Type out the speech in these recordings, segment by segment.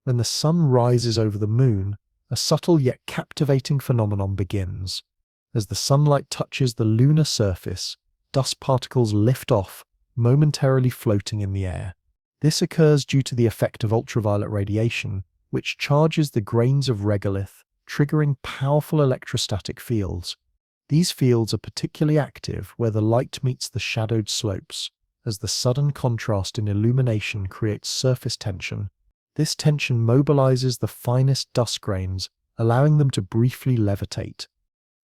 when the sun rises over the moon, a subtle yet captivating phenomenon begins. As the sunlight touches the lunar surface, dust particles lift off, momentarily floating in the air. This occurs due to the effect of ultraviolet radiation, which charges the grains of regolith, triggering powerful electrostatic fields. These fields are particularly active where the light meets the shadowed slopes, as the sudden contrast in illumination creates surface tension. This tension mobilizes the finest dust grains, allowing them to briefly levitate.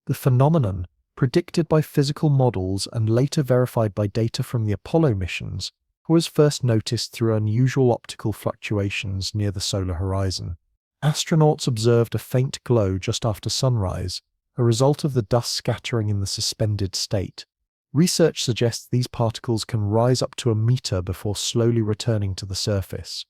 The phenomenon, predicted by physical models and later verified by data from the Apollo missions, was first noticed through unusual optical fluctuations near the solar horizon. Astronauts observed a faint glow just after sunrise, a result of the dust scattering in the suspended state. Research suggests these particles can rise up to a meter before slowly returning to the surface.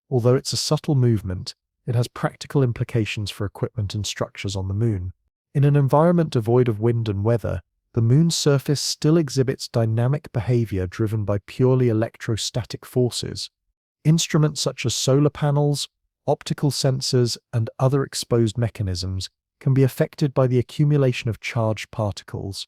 Although it's a subtle movement, it has practical implications for equipment and structures on the moon. In an environment devoid of wind and weather, the moon's surface still exhibits dynamic behavior driven by purely electrostatic forces. Instruments such as solar panels, optical sensors, and other exposed mechanisms can be affected by the accumulation of charged particles.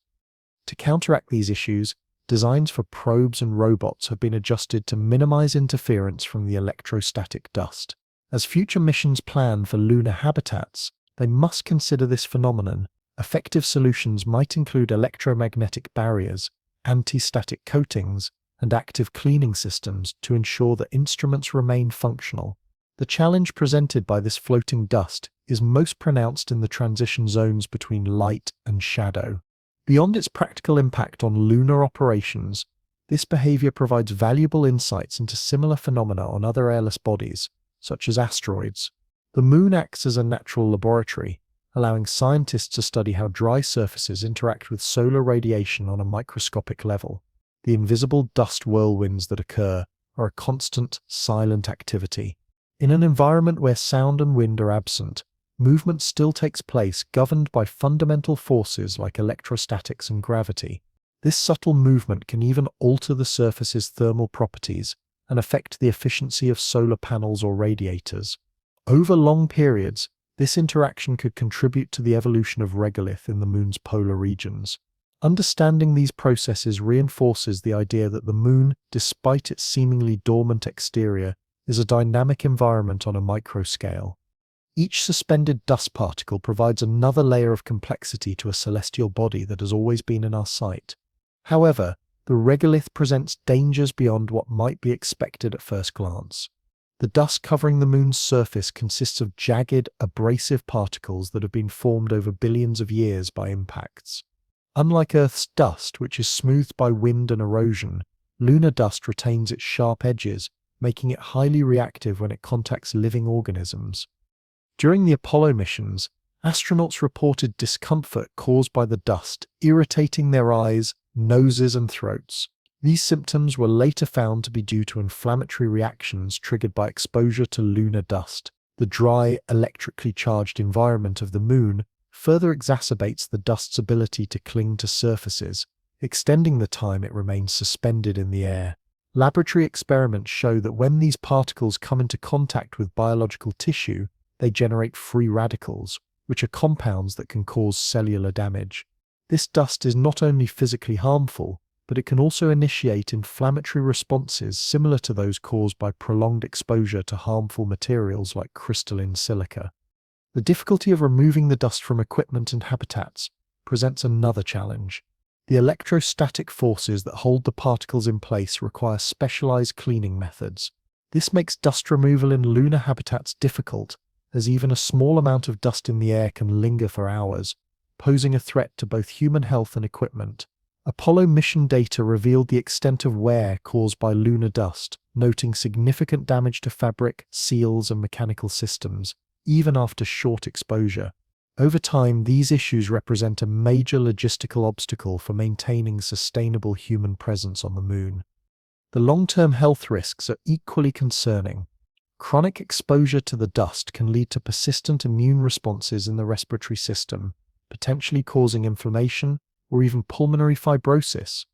To counteract these issues, designs for probes and robots have been adjusted to minimize interference from the electrostatic dust. As future missions plan for lunar habitats, they must consider this phenomenon. Effective solutions might include electromagnetic barriers, anti-static coatings, and active cleaning systems to ensure that instruments remain functional. The challenge presented by this floating dust is most pronounced in the transition zones between light and shadow. Beyond its practical impact on lunar operations, this behavior provides valuable insights into similar phenomena on other airless bodies, such as asteroids. The moon acts as a natural laboratory, allowing scientists to study how dry surfaces interact with solar radiation on a microscopic level. The invisible dust whirlwinds that occur are a constant, silent activity. In an environment where sound and wind are absent, movement still takes place governed by fundamental forces like electrostatics and gravity. This subtle movement can even alter the surface's thermal properties and affect the efficiency of solar panels or radiators. Over long periods, this interaction could contribute to the evolution of regolith in the moon's polar regions. Understanding these processes reinforces the idea that the moon, despite its seemingly dormant exterior, is a dynamic environment on a microscale. Each suspended dust particle provides another layer of complexity to a celestial body that has always been in our sight. However, the regolith presents dangers beyond what might be expected at first glance. The dust covering the moon's surface consists of jagged, abrasive particles that have been formed over billions of years by impacts. Unlike Earth's dust, which is smoothed by wind and erosion, lunar dust retains its sharp edges, making it highly reactive when it contacts living organisms. During the Apollo missions, astronauts reported discomfort caused by the dust, irritating their eyes, noses, and throats. These symptoms were later found to be due to inflammatory reactions triggered by exposure to lunar dust. The dry, electrically charged environment of the moon further exacerbates the dust's ability to cling to surfaces, extending the time it remains suspended in the air. Laboratory experiments show that when these particles come into contact with biological tissue, they generate free radicals, which are compounds that can cause cellular damage. This dust is not only physically harmful, but it can also initiate inflammatory responses similar to those caused by prolonged exposure to harmful materials like crystalline silica. The difficulty of removing the dust from equipment and habitats presents another challenge. The electrostatic forces that hold the particles in place require specialized cleaning methods. This makes dust removal in lunar habitats difficult, as even a small amount of dust in the air can linger for hours, posing a threat to both human health and equipment. Apollo mission data revealed the extent of wear caused by lunar dust, noting significant damage to fabric, seals, and mechanical systems, even after short exposure. Over time, these issues represent a major logistical obstacle for maintaining sustainable human presence on the moon. The long-term health risks are equally concerning. Chronic exposure to the dust can lead to persistent immune responses in the respiratory system, potentially causing inflammation or even pulmonary fibrosis.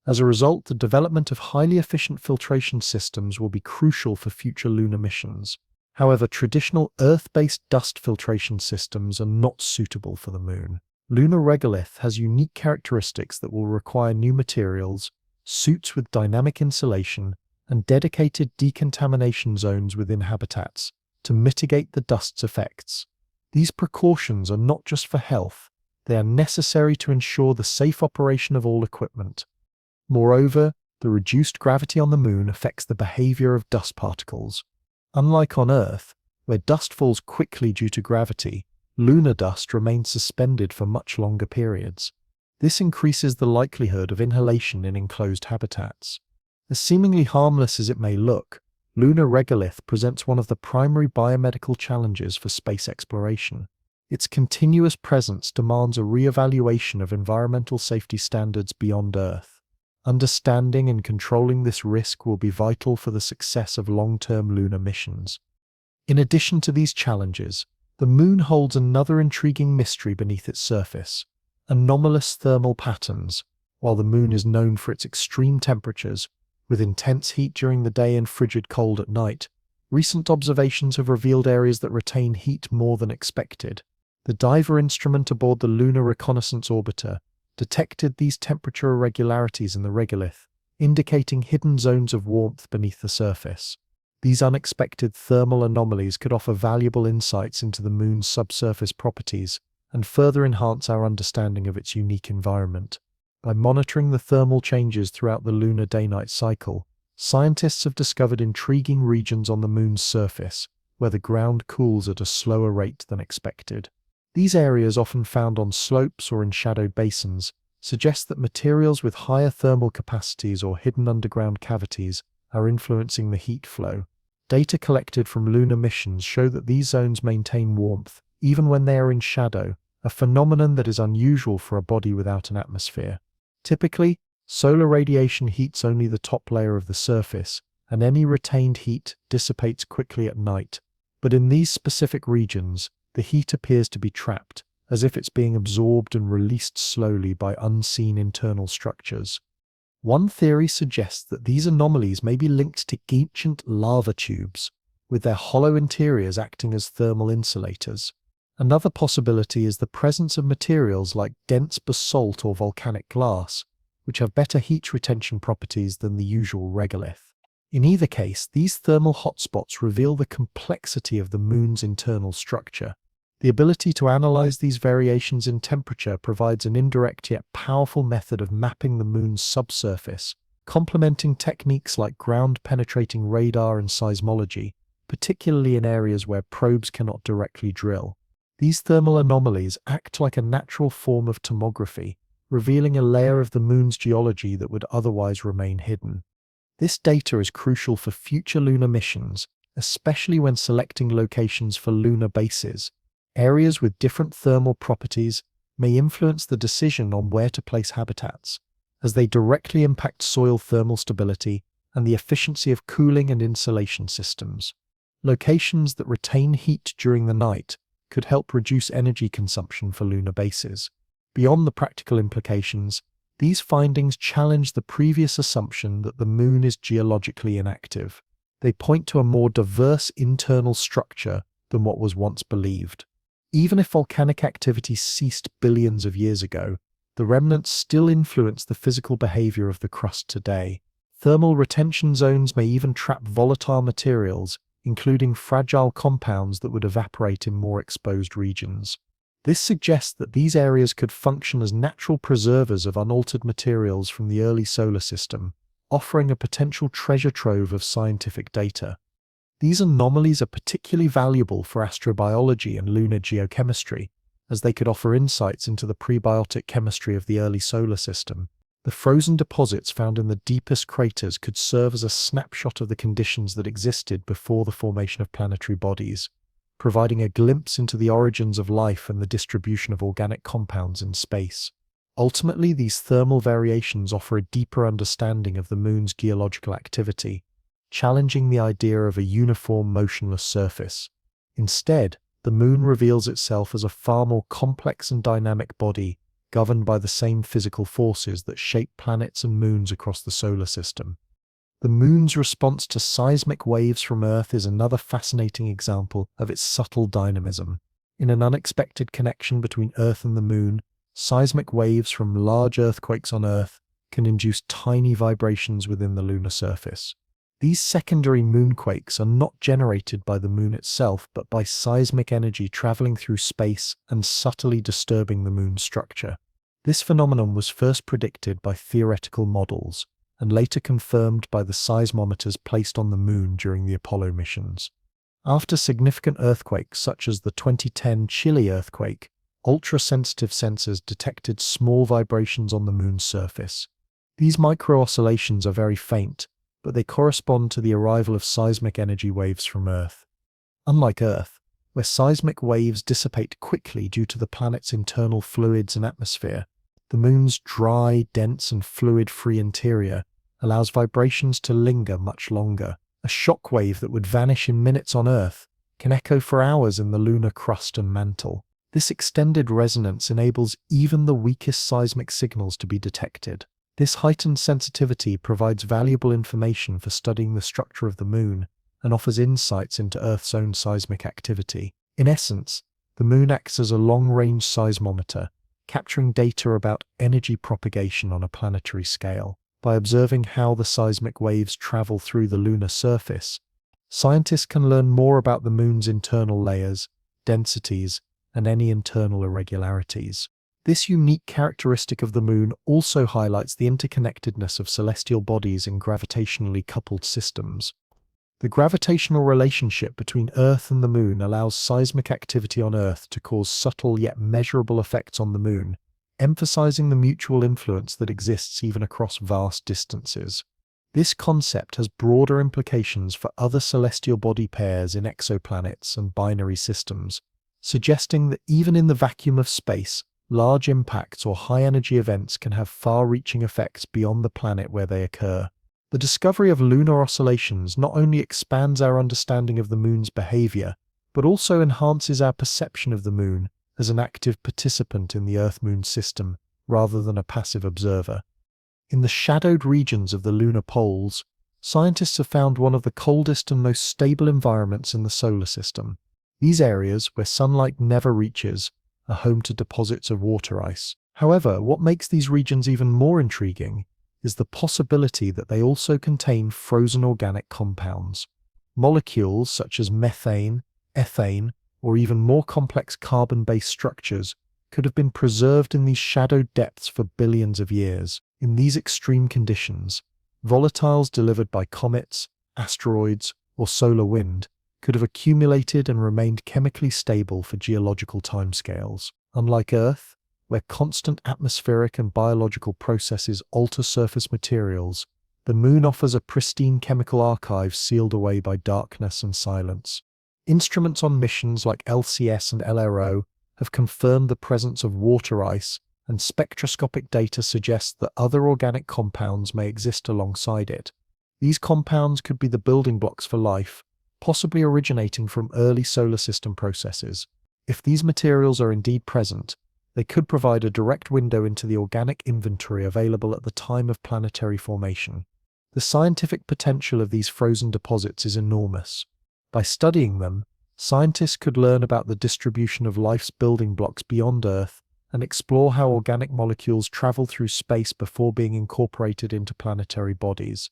As a result, the development of highly efficient filtration systems will be crucial for future lunar missions. However, traditional Earth-based dust filtration systems are not suitable for the Moon. Lunar regolith has unique characteristics that will require new materials, suits with dynamic insulation, and dedicated decontamination zones within habitats to mitigate the dust's effects. These precautions are not just for health, they are necessary to ensure the safe operation of all equipment. Moreover, the reduced gravity on the Moon affects the behavior of dust particles. Unlike on Earth, where dust falls quickly due to gravity, lunar dust remains suspended for much longer periods. This increases the likelihood of inhalation in enclosed habitats. As seemingly harmless as it may look, lunar regolith presents one of the primary biomedical challenges for space exploration. Its continuous presence demands a re-evaluation of environmental safety standards beyond Earth. Understanding and controlling this risk will be vital for the success of long-term lunar missions. In addition to these challenges, the Moon holds another intriguing mystery beneath its surface: anomalous thermal patterns. While the Moon is known for its extreme temperatures, with intense heat during the day and frigid cold at night, recent observations have revealed areas that retain heat more than expected. The diver instrument aboard the Lunar Reconnaissance Orbiter detected these temperature irregularities in the regolith, indicating hidden zones of warmth beneath the surface. These unexpected thermal anomalies could offer valuable insights into the Moon's subsurface properties and further enhance our understanding of its unique environment. By monitoring the thermal changes throughout the lunar day-night cycle, scientists have discovered intriguing regions on the Moon's surface, where the ground cools at a slower rate than expected. These areas, often found on slopes or in shadowed basins, suggest that materials with higher thermal capacities or hidden underground cavities are influencing the heat flow. Data collected from lunar missions show that these zones maintain warmth, even when they are in shadow, a phenomenon that is unusual for a body without an atmosphere. Typically, solar radiation heats only the top layer of the surface, and any retained heat dissipates quickly at night. But in these specific regions, the heat appears to be trapped, as if it's being absorbed and released slowly by unseen internal structures. One theory suggests that these anomalies may be linked to ancient lava tubes, with their hollow interiors acting as thermal insulators. Another possibility is the presence of materials like dense basalt or volcanic glass, which have better heat retention properties than the usual regolith. In either case, these thermal hotspots reveal the complexity of the Moon's internal structure. The ability to analyze these variations in temperature provides an indirect yet powerful method of mapping the Moon's subsurface, complementing techniques like ground-penetrating radar and seismology, particularly in areas where probes cannot directly drill. These thermal anomalies act like a natural form of tomography, revealing a layer of the Moon's geology that would otherwise remain hidden. This data is crucial for future lunar missions, especially when selecting locations for lunar bases. Areas with different thermal properties may influence the decision on where to place habitats, as they directly impact soil thermal stability and the efficiency of cooling and insulation systems. Locations that retain heat during the night could help reduce energy consumption for lunar bases. Beyond the practical implications, these findings challenge the previous assumption that the Moon is geologically inactive. They point to a more diverse internal structure than what was once believed. Even if volcanic activity ceased billions of years ago, the remnants still influence the physical behavior of the crust today. Thermal retention zones may even trap volatile materials, including fragile compounds that would evaporate in more exposed regions. This suggests that these areas could function as natural preservers of unaltered materials from the early solar system, offering a potential treasure trove of scientific data. These anomalies are particularly valuable for astrobiology and lunar geochemistry, as they could offer insights into the prebiotic chemistry of the early solar system. The frozen deposits found in the deepest craters could serve as a snapshot of the conditions that existed before the formation of planetary bodies, providing a glimpse into the origins of life and the distribution of organic compounds in space. Ultimately, these thermal variations offer a deeper understanding of the Moon's geological activity, challenging the idea of a uniform, motionless surface. Instead, the Moon reveals itself as a far more complex and dynamic body, governed by the same physical forces that shape planets and moons across the solar system. The moon's response to seismic waves from Earth is another fascinating example of its subtle dynamism. In an unexpected connection between Earth and the moon, seismic waves from large earthquakes on Earth can induce tiny vibrations within the lunar surface. These secondary moonquakes are not generated by the moon itself, but by seismic energy traveling through space and subtly disturbing the moon's structure. This phenomenon was first predicted by theoretical models and later confirmed by the seismometers placed on the moon during the Apollo missions. After significant earthquakes such as the 2010 Chile earthquake, ultra-sensitive sensors detected small vibrations on the moon's surface. These micro-oscillations are very faint, but they correspond to the arrival of seismic energy waves from Earth. Unlike Earth, where seismic waves dissipate quickly due to the planet's internal fluids and atmosphere, the moon's dry, dense and fluid-free interior allows vibrations to linger much longer. A shock wave that would vanish in minutes on Earth can echo for hours in the lunar crust and mantle. This extended resonance enables even the weakest seismic signals to be detected. This heightened sensitivity provides valuable information for studying the structure of the moon and offers insights into Earth's own seismic activity. In essence, the moon acts as a long-range seismometer, capturing data about energy propagation on a planetary scale. By observing how the seismic waves travel through the lunar surface, scientists can learn more about the moon's internal layers, densities, and any internal irregularities. This unique characteristic of the moon also highlights the interconnectedness of celestial bodies in gravitationally coupled systems. The gravitational relationship between Earth and the moon allows seismic activity on Earth to cause subtle yet measurable effects on the moon, emphasizing the mutual influence that exists even across vast distances. This concept has broader implications for other celestial body pairs in exoplanets and binary systems, suggesting that even in the vacuum of space, large impacts or high-energy events can have far-reaching effects beyond the planet where they occur. The discovery of lunar oscillations not only expands our understanding of the moon's behavior, but also enhances our perception of the moon as an active participant in the Earth-Moon system rather than a passive observer. In the shadowed regions of the lunar poles, scientists have found one of the coldest and most stable environments in the solar system. These areas, where sunlight never reaches, are home to deposits of water ice. However, what makes these regions even more intriguing is the possibility that they also contain frozen organic compounds. Molecules such as methane, ethane, or even more complex carbon-based structures could have been preserved in these shadowed depths for billions of years. In these extreme conditions, volatiles delivered by comets, asteroids, or solar wind could have accumulated and remained chemically stable for geological timescales. Unlike Earth, where constant atmospheric and biological processes alter surface materials, the moon offers a pristine chemical archive sealed away by darkness and silence. Instruments on missions like LCS and LRO have confirmed the presence of water ice, and spectroscopic data suggests that other organic compounds may exist alongside it. These compounds could be the building blocks for life, possibly originating from early solar system processes. If these materials are indeed present, they could provide a direct window into the organic inventory available at the time of planetary formation. The scientific potential of these frozen deposits is enormous. By studying them, scientists could learn about the distribution of life's building blocks beyond Earth and explore how organic molecules travel through space before being incorporated into planetary bodies.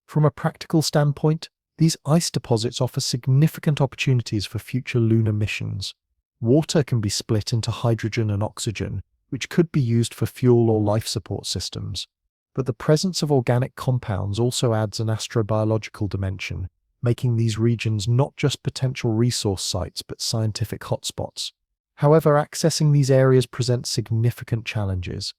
From a practical standpoint, these ice deposits offer significant opportunities for future lunar missions. Water can be split into hydrogen and oxygen, which could be used for fuel or life support systems. But the presence of organic compounds also adds an astrobiological dimension, making these regions not just potential resource sites but scientific hotspots. However, accessing these areas presents significant challenges.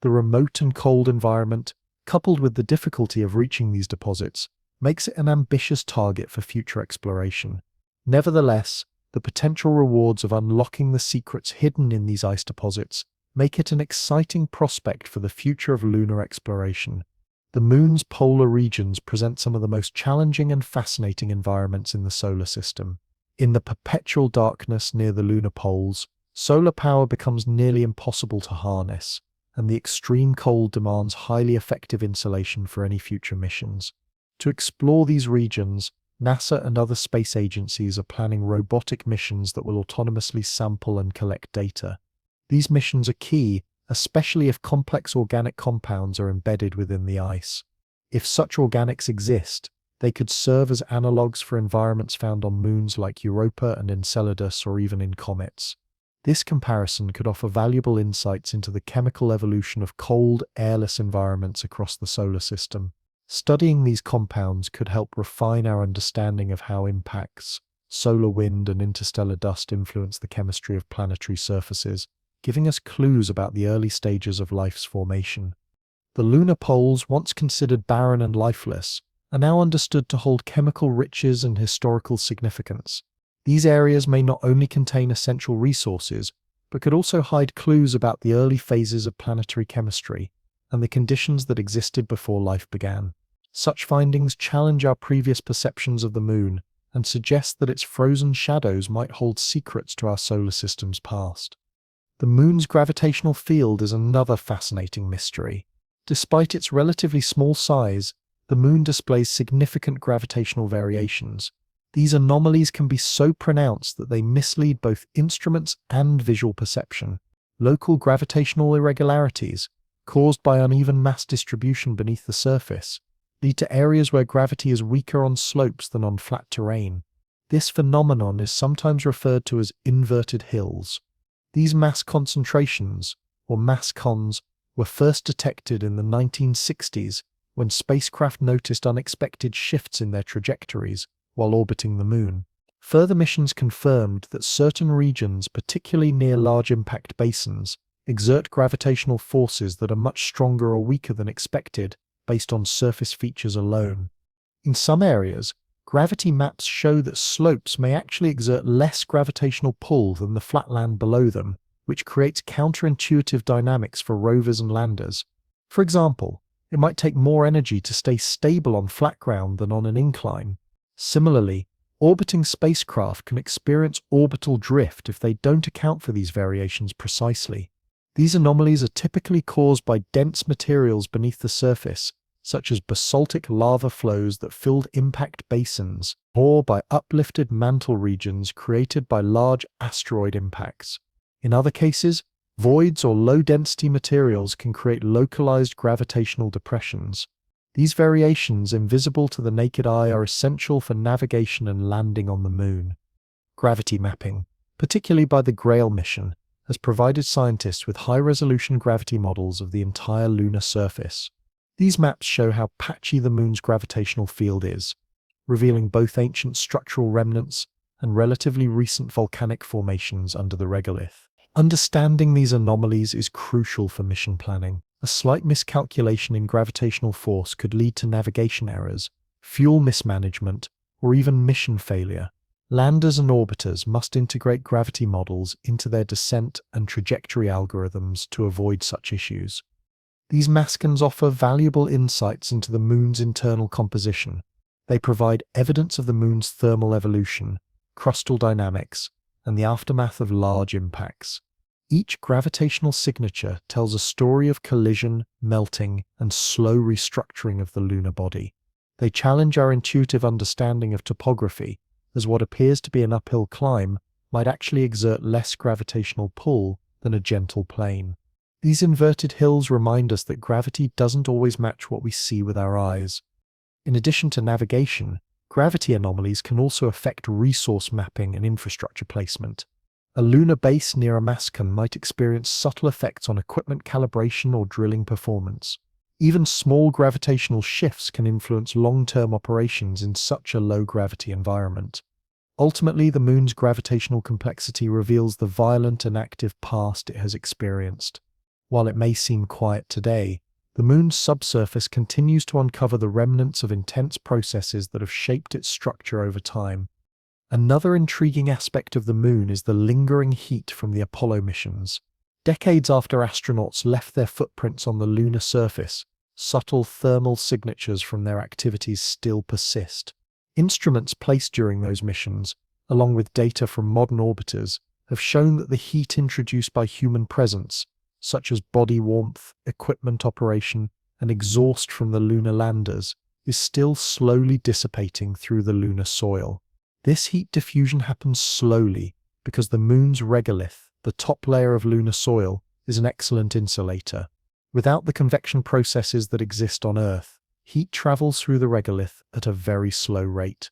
The remote and cold environment, coupled with the difficulty of reaching these deposits, makes it an ambitious target for future exploration. Nevertheless, the potential rewards of unlocking the secrets hidden in these ice deposits make it an exciting prospect for the future of lunar exploration. The moon's polar regions present some of the most challenging and fascinating environments in the solar system. In the perpetual darkness near the lunar poles, solar power becomes nearly impossible to harness, and the extreme cold demands highly effective insulation for any future missions. To explore these regions, NASA and other space agencies are planning robotic missions that will autonomously sample and collect data. These missions are key, especially if complex organic compounds are embedded within the ice. If such organics exist, they could serve as analogues for environments found on moons like Europa and Enceladus, or even in comets. This comparison could offer valuable insights into the chemical evolution of cold, airless environments across the solar system. Studying these compounds could help refine our understanding of how impacts, solar wind and interstellar dust influence the chemistry of planetary surfaces, giving us clues about the early stages of life's formation. The lunar poles, once considered barren and lifeless, are now understood to hold chemical riches and historical significance. These areas may not only contain essential resources, but could also hide clues about the early phases of planetary chemistry and the conditions that existed before life began. Such findings challenge our previous perceptions of the moon and suggest that its frozen shadows might hold secrets to our solar system's past. The moon's gravitational field is another fascinating mystery. Despite its relatively small size, the moon displays significant gravitational variations. These anomalies can be so pronounced that they mislead both instruments and visual perception. Local gravitational irregularities, caused by uneven mass distribution beneath the surface, lead to areas where gravity is weaker on slopes than on flat terrain. This phenomenon is sometimes referred to as inverted hills. These mass concentrations, or mass cons, were first detected in the 1960s when spacecraft noticed unexpected shifts in their trajectories while orbiting the moon. Further missions confirmed that certain regions, particularly near large impact basins, exert gravitational forces that are much stronger or weaker than expected based on surface features alone. In some areas, gravity maps show that slopes may actually exert less gravitational pull than the flat land below them, which creates counterintuitive dynamics for rovers and landers. For example, it might take more energy to stay stable on flat ground than on an incline. Similarly, orbiting spacecraft can experience orbital drift if they don't account for these variations precisely. These anomalies are typically caused by dense materials beneath the surface, such as basaltic lava flows that filled impact basins, or by uplifted mantle regions created by large asteroid impacts. In other cases, voids or low-density materials can create localized gravitational depressions. These variations, invisible to the naked eye, are essential for navigation and landing on the moon. Gravity mapping, particularly by the Grail mission, has provided scientists with high-resolution gravity models of the entire lunar surface. These maps show how patchy the moon's gravitational field is, revealing both ancient structural remnants and relatively recent volcanic formations under the regolith. Understanding these anomalies is crucial for mission planning. A slight miscalculation in gravitational force could lead to navigation errors, fuel mismanagement, or even mission failure. Landers and orbiters must integrate gravity models into their descent and trajectory algorithms to avoid such issues. These mascons offer valuable insights into the moon's internal composition. They provide evidence of the moon's thermal evolution, crustal dynamics, and the aftermath of large impacts. Each gravitational signature tells a story of collision, melting, and slow restructuring of the lunar body. They challenge our intuitive understanding of topography, as what appears to be an uphill climb might actually exert less gravitational pull than a gentle plane. These inverted hills remind us that gravity doesn't always match what we see with our eyes. In addition to navigation, gravity anomalies can also affect resource mapping and infrastructure placement. A lunar base near a mascon might experience subtle effects on equipment calibration or drilling performance. Even small gravitational shifts can influence long-term operations in such a low-gravity environment. Ultimately, the moon's gravitational complexity reveals the violent and active past it has experienced. While it may seem quiet today, the moon's subsurface continues to uncover the remnants of intense processes that have shaped its structure over time. Another intriguing aspect of the moon is the lingering heat from the Apollo missions. Decades after astronauts left their footprints on the lunar surface, subtle thermal signatures from their activities still persist. Instruments placed during those missions, along with data from modern orbiters, have shown that the heat introduced by human presence, such as body warmth, equipment operation, and exhaust from the lunar landers, is still slowly dissipating through the lunar soil. This heat diffusion happens slowly because the moon's regolith, the top layer of lunar soil, is an excellent insulator. Without the convection processes that exist on Earth, heat travels through the regolith at a very slow rate.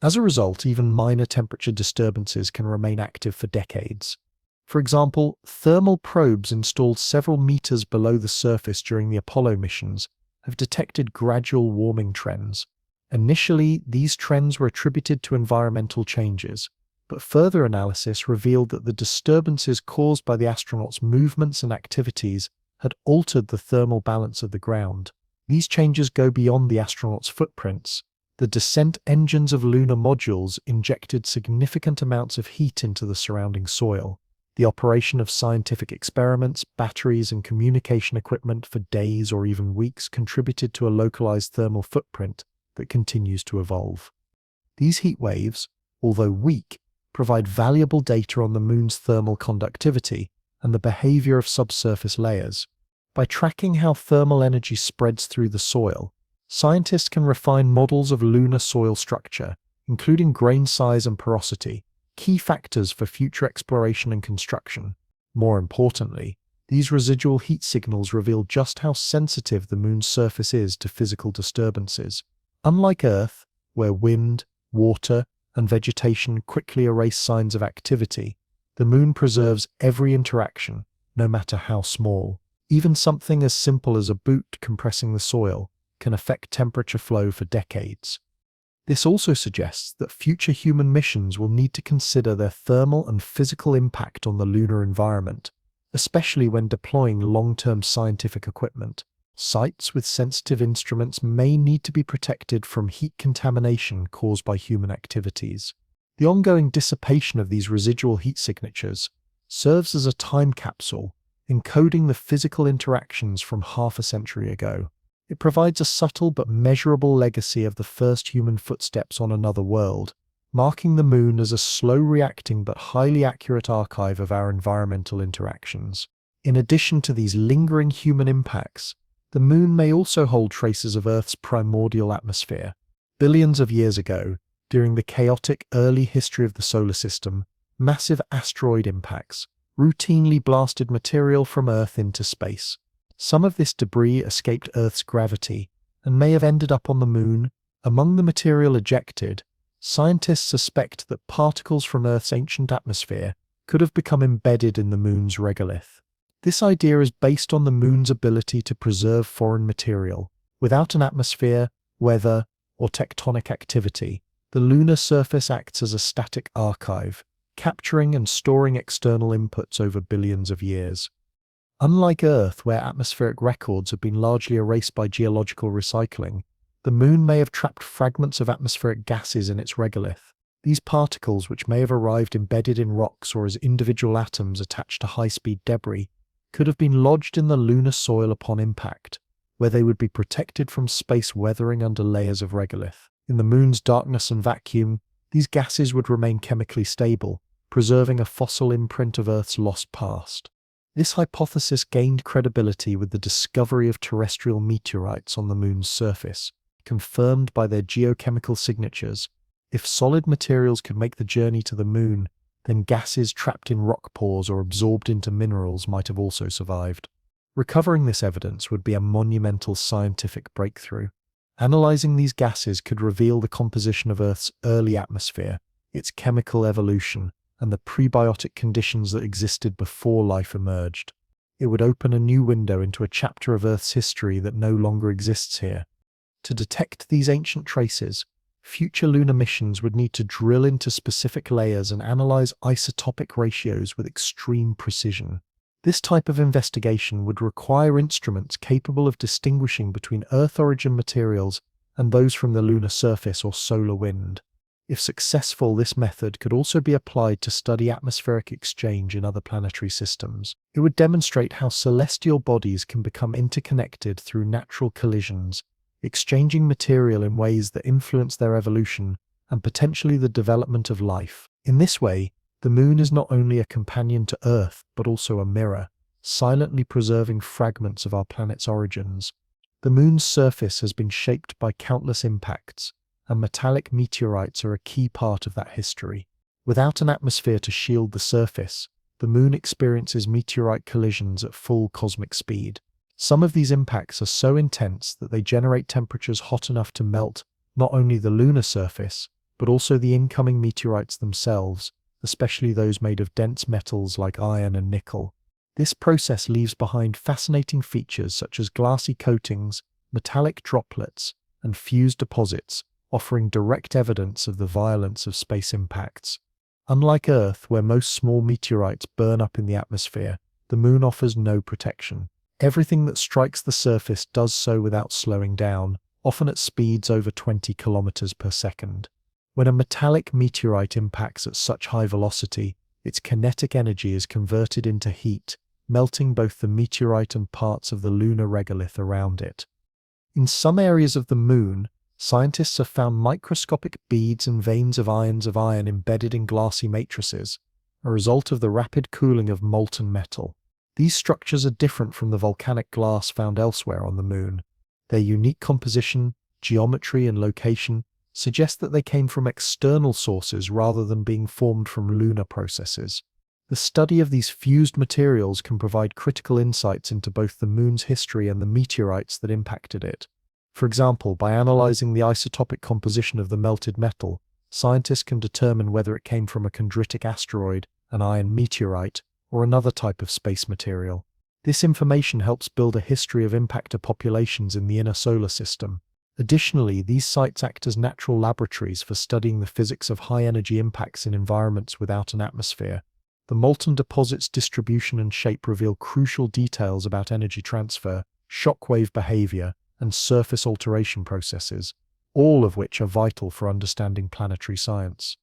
As a result, even minor temperature disturbances can remain active for decades. For example, thermal probes installed several meters below the surface during the Apollo missions have detected gradual warming trends. Initially, these trends were attributed to environmental changes, but further analysis revealed that the disturbances caused by the astronauts' movements and activities had altered the thermal balance of the ground. These changes go beyond the astronauts' footprints. The descent engines of lunar modules injected significant amounts of heat into the surrounding soil. The operation of scientific experiments, batteries, and communication equipment for days or even weeks contributed to a localized thermal footprint that continues to evolve. These heat waves, although weak, provide valuable data on the moon's thermal conductivity and the behavior of subsurface layers. By tracking how thermal energy spreads through the soil, scientists can refine models of lunar soil structure, including grain size and porosity, key factors for future exploration and construction. More importantly, these residual heat signals reveal just how sensitive the moon's surface is to physical disturbances. Unlike Earth, where wind, water, and vegetation quickly erase signs of activity, the moon preserves every interaction, no matter how small. Even something as simple as a boot compressing the soil can affect temperature flow for decades. This also suggests that future human missions will need to consider their thermal and physical impact on the lunar environment, especially when deploying long-term scientific equipment. Sites with sensitive instruments may need to be protected from heat contamination caused by human activities. The ongoing dissipation of these residual heat signatures serves as a time capsule, encoding the physical interactions from half a century ago. It provides a subtle but measurable legacy of the first human footsteps on another world, marking the moon as a slow-reacting but highly accurate archive of our environmental interactions. In addition to these lingering human impacts, the moon may also hold traces of Earth's primordial atmosphere. Billions of years ago, during the chaotic early history of the solar system, massive asteroid impacts routinely blasted material from Earth into space. Some of this debris escaped Earth's gravity and may have ended up on the moon. Among the material ejected, scientists suspect that particles from Earth's ancient atmosphere could have become embedded in the moon's regolith. This idea is based on the moon's ability to preserve foreign material. Without an atmosphere, weather, or tectonic activity, the lunar surface acts as a static archive, capturing and storing external inputs over billions of years. Unlike Earth, where atmospheric records have been largely erased by geological recycling, the moon may have trapped fragments of atmospheric gases in its regolith. These particles, which may have arrived embedded in rocks or as individual atoms attached to high-speed debris, could have been lodged in the lunar soil upon impact, where they would be protected from space weathering under layers of regolith. In the moon's darkness and vacuum, these gases would remain chemically stable, preserving a fossil imprint of Earth's lost past. This hypothesis gained credibility with the discovery of terrestrial meteorites on the moon's surface, confirmed by their geochemical signatures. If solid materials could make the journey to the moon, then gases trapped in rock pores or absorbed into minerals might have also survived. Recovering this evidence would be a monumental scientific breakthrough. Analyzing these gases could reveal the composition of Earth's early atmosphere, its chemical evolution, and the prebiotic conditions that existed before life emerged. It would open a new window into a chapter of Earth's history that no longer exists here. To detect these ancient traces, future lunar missions would need to drill into specific layers and analyze isotopic ratios with extreme precision. This type of investigation would require instruments capable of distinguishing between Earth-origin materials and those from the lunar surface or solar wind. If successful, this method could also be applied to study atmospheric exchange in other planetary systems. It would demonstrate how celestial bodies can become interconnected through natural collisions, exchanging material in ways that influence their evolution and potentially the development of life. In this way, the moon is not only a companion to Earth, but also a mirror, silently preserving fragments of our planet's origins. The moon's surface has been shaped by countless impacts, and metallic meteorites are a key part of that history. Without an atmosphere to shield the surface, the moon experiences meteorite collisions at full cosmic speed. Some of these impacts are so intense that they generate temperatures hot enough to melt not only the lunar surface, but also the incoming meteorites themselves, especially those made of dense metals like iron and nickel. This process leaves behind fascinating features such as glassy coatings, metallic droplets, and fused deposits, offering direct evidence of the violence of space impacts. Unlike Earth, where most small meteorites burn up in the atmosphere, the moon offers no protection. Everything that strikes the surface does so without slowing down, often at speeds over 20 kilometers per second. When a metallic meteorite impacts at such high velocity, its kinetic energy is converted into heat, melting both the meteorite and parts of the lunar regolith around it. In some areas of the moon, scientists have found microscopic beads and veins of iron embedded in glassy matrices, a result of the rapid cooling of molten metal. These structures are different from the volcanic glass found elsewhere on the moon. Their unique composition, geometry, and location suggest that they came from external sources rather than being formed from lunar processes. The study of these fused materials can provide critical insights into both the moon's history and the meteorites that impacted it. For example, by analyzing the isotopic composition of the melted metal, scientists can determine whether it came from a chondritic asteroid, an iron meteorite, or another type of space material. This information helps build a history of impactor populations in the inner solar system. Additionally, these sites act as natural laboratories for studying the physics of high-energy impacts in environments without an atmosphere. The molten deposits' distribution and shape reveal crucial details about energy transfer, shockwave behavior, and surface alteration processes, all of which are vital for understanding planetary science.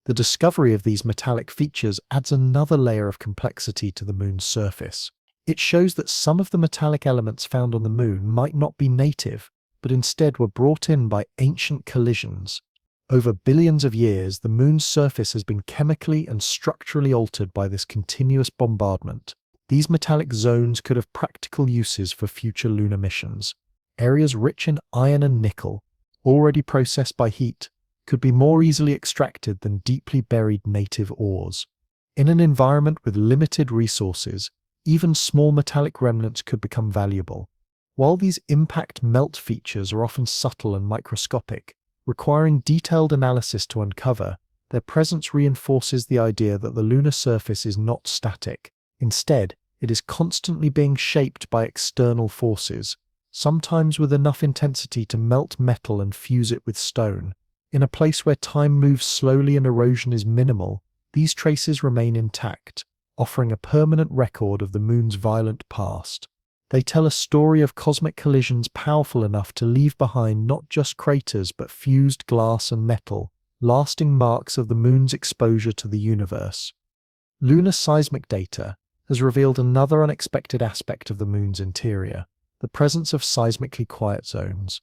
The discovery of these metallic features adds another layer of complexity to the moon's surface. It shows that some of the metallic elements found on the moon might not be native, but instead were brought in by ancient collisions. Over billions of years, the moon's surface has been chemically and structurally altered by this continuous bombardment. These metallic zones could have practical uses for future lunar missions. Areas rich in iron and nickel, already processed by heat, could be more easily extracted than deeply buried native ores. In an environment with limited resources, even small metallic remnants could become valuable. While these impact melt features are often subtle and microscopic, requiring detailed analysis to uncover, their presence reinforces the idea that the lunar surface is not static. Instead, it is constantly being shaped by external forces, sometimes with enough intensity to melt metal and fuse it with stone. In a place where time moves slowly and erosion is minimal, these traces remain intact, offering a permanent record of the moon's violent past. They tell a story of cosmic collisions powerful enough to leave behind not just craters but fused glass and metal, lasting marks of the moon's exposure to the universe. Lunar seismic data has revealed another unexpected aspect of the moon's interior: the presence of seismically quiet zones.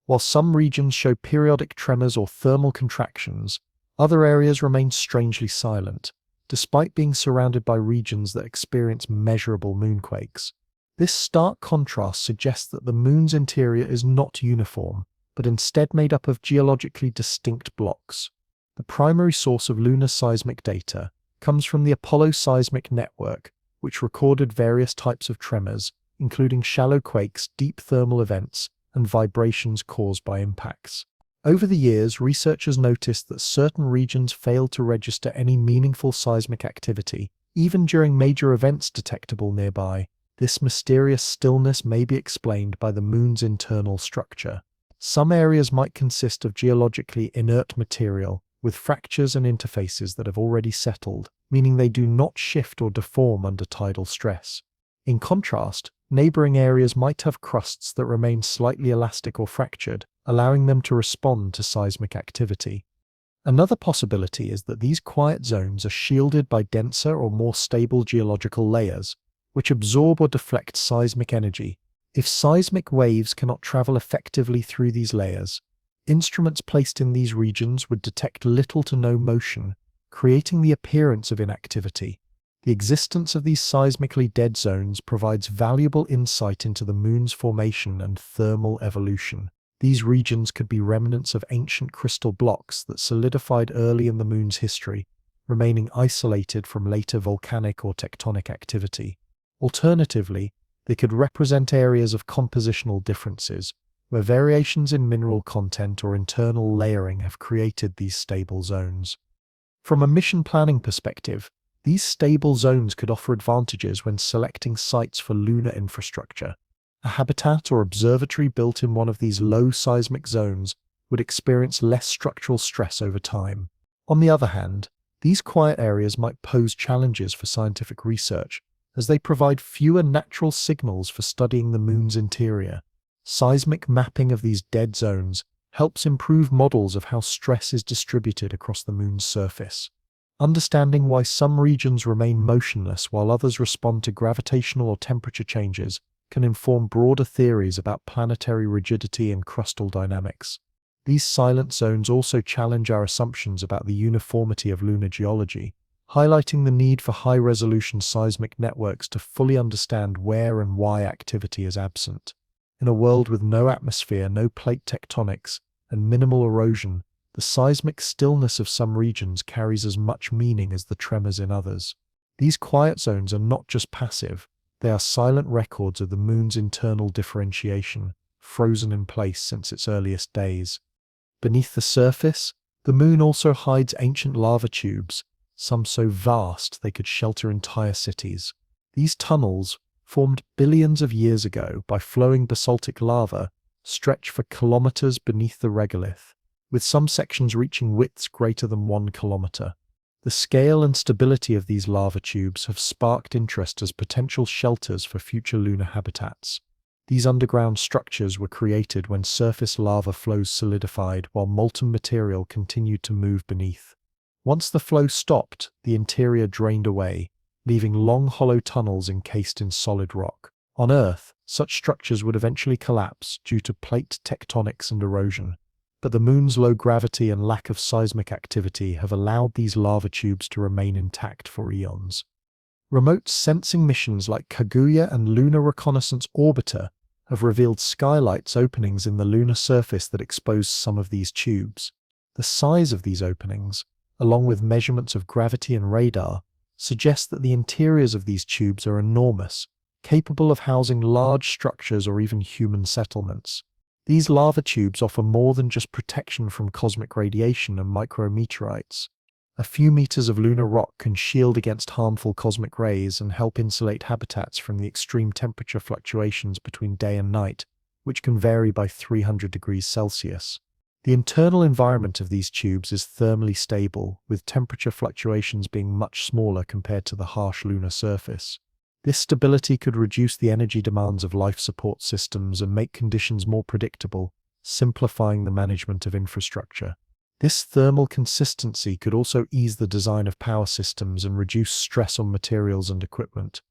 While some regions show periodic tremors or thermal contractions, other areas remain strangely silent, despite being surrounded by regions that experience measurable moonquakes. This stark contrast suggests that the moon's interior is not uniform, but instead made up of geologically distinct blocks. The primary source of lunar seismic data comes from the Apollo Seismic Network, which recorded various types of tremors, including shallow quakes, deep thermal events, and vibrations caused by impacts. Over the years, researchers noticed that certain regions failed to register any meaningful seismic activity, even during major events detectable nearby. This mysterious stillness may be explained by the moon's internal structure. Some areas might consist of geologically inert material, with fractures and interfaces that have already settled, meaning they do not shift or deform under tidal stress. In contrast, neighboring areas might have crusts that remain slightly elastic or fractured, allowing them to respond to seismic activity. Another possibility is that these quiet zones are shielded by denser or more stable geological layers, which absorb or deflect seismic energy. If seismic waves cannot travel effectively through these layers, instruments placed in these regions would detect little to no motion, creating the appearance of inactivity. The existence of these seismically dead zones provides valuable insight into the moon's formation and thermal evolution. These regions could be remnants of ancient crystal blocks that solidified early in the moon's history, remaining isolated from later volcanic or tectonic activity. Alternatively, they could represent areas of compositional differences, where variations in mineral content or internal layering have created these stable zones. From a mission planning perspective, these stable zones could offer advantages when selecting sites for lunar infrastructure. A habitat or observatory built in one of these low seismic zones would experience less structural stress over time. On the other hand, these quiet areas might pose challenges for scientific research, as they provide fewer natural signals for studying the moon's interior. Seismic mapping of these dead zones helps improve models of how stress is distributed across the moon's surface. Understanding why some regions remain motionless while others respond to gravitational or temperature changes can inform broader theories about planetary rigidity and crustal dynamics. These silent zones also challenge our assumptions about the uniformity of lunar geology, highlighting the need for high-resolution seismic networks to fully understand where and why activity is absent. In a world with no atmosphere, no plate tectonics, and minimal erosion, the seismic stillness of some regions carries as much meaning as the tremors in others. These quiet zones are not just passive, they are silent records of the moon's internal differentiation, frozen in place since its earliest days. Beneath the surface, the moon also hides ancient lava tubes, some so vast they could shelter entire cities. These tunnels, formed billions of years ago by flowing basaltic lava, stretch for kilometers beneath the regolith, with some sections reaching widths greater than 1 kilometer. The scale and stability of these lava tubes have sparked interest as potential shelters for future lunar habitats. These underground structures were created when surface lava flows solidified while molten material continued to move beneath. Once the flow stopped, the interior drained away, leaving long hollow tunnels encased in solid rock. On Earth, such structures would eventually collapse due to plate tectonics and erosion, but the moon's low gravity and lack of seismic activity have allowed these lava tubes to remain intact for eons. Remote sensing missions like Kaguya and Lunar Reconnaissance Orbiter have revealed skylights openings in the lunar surface that expose some of these tubes. The size of these openings, along with measurements of gravity and radar, suggest that the interiors of these tubes are enormous, capable of housing large structures or even human settlements. These lava tubes offer more than just protection from cosmic radiation and micrometeorites. A few meters of lunar rock can shield against harmful cosmic rays and help insulate habitats from the extreme temperature fluctuations between day and night, which can vary by 300 degrees Celsius. The internal environment of these tubes is thermally stable, with temperature fluctuations being much smaller compared to the harsh lunar surface. This stability could reduce the energy demands of life support systems and make conditions more predictable, simplifying the management of infrastructure. This thermal consistency could also ease the design of power systems and reduce stress on materials and equipment.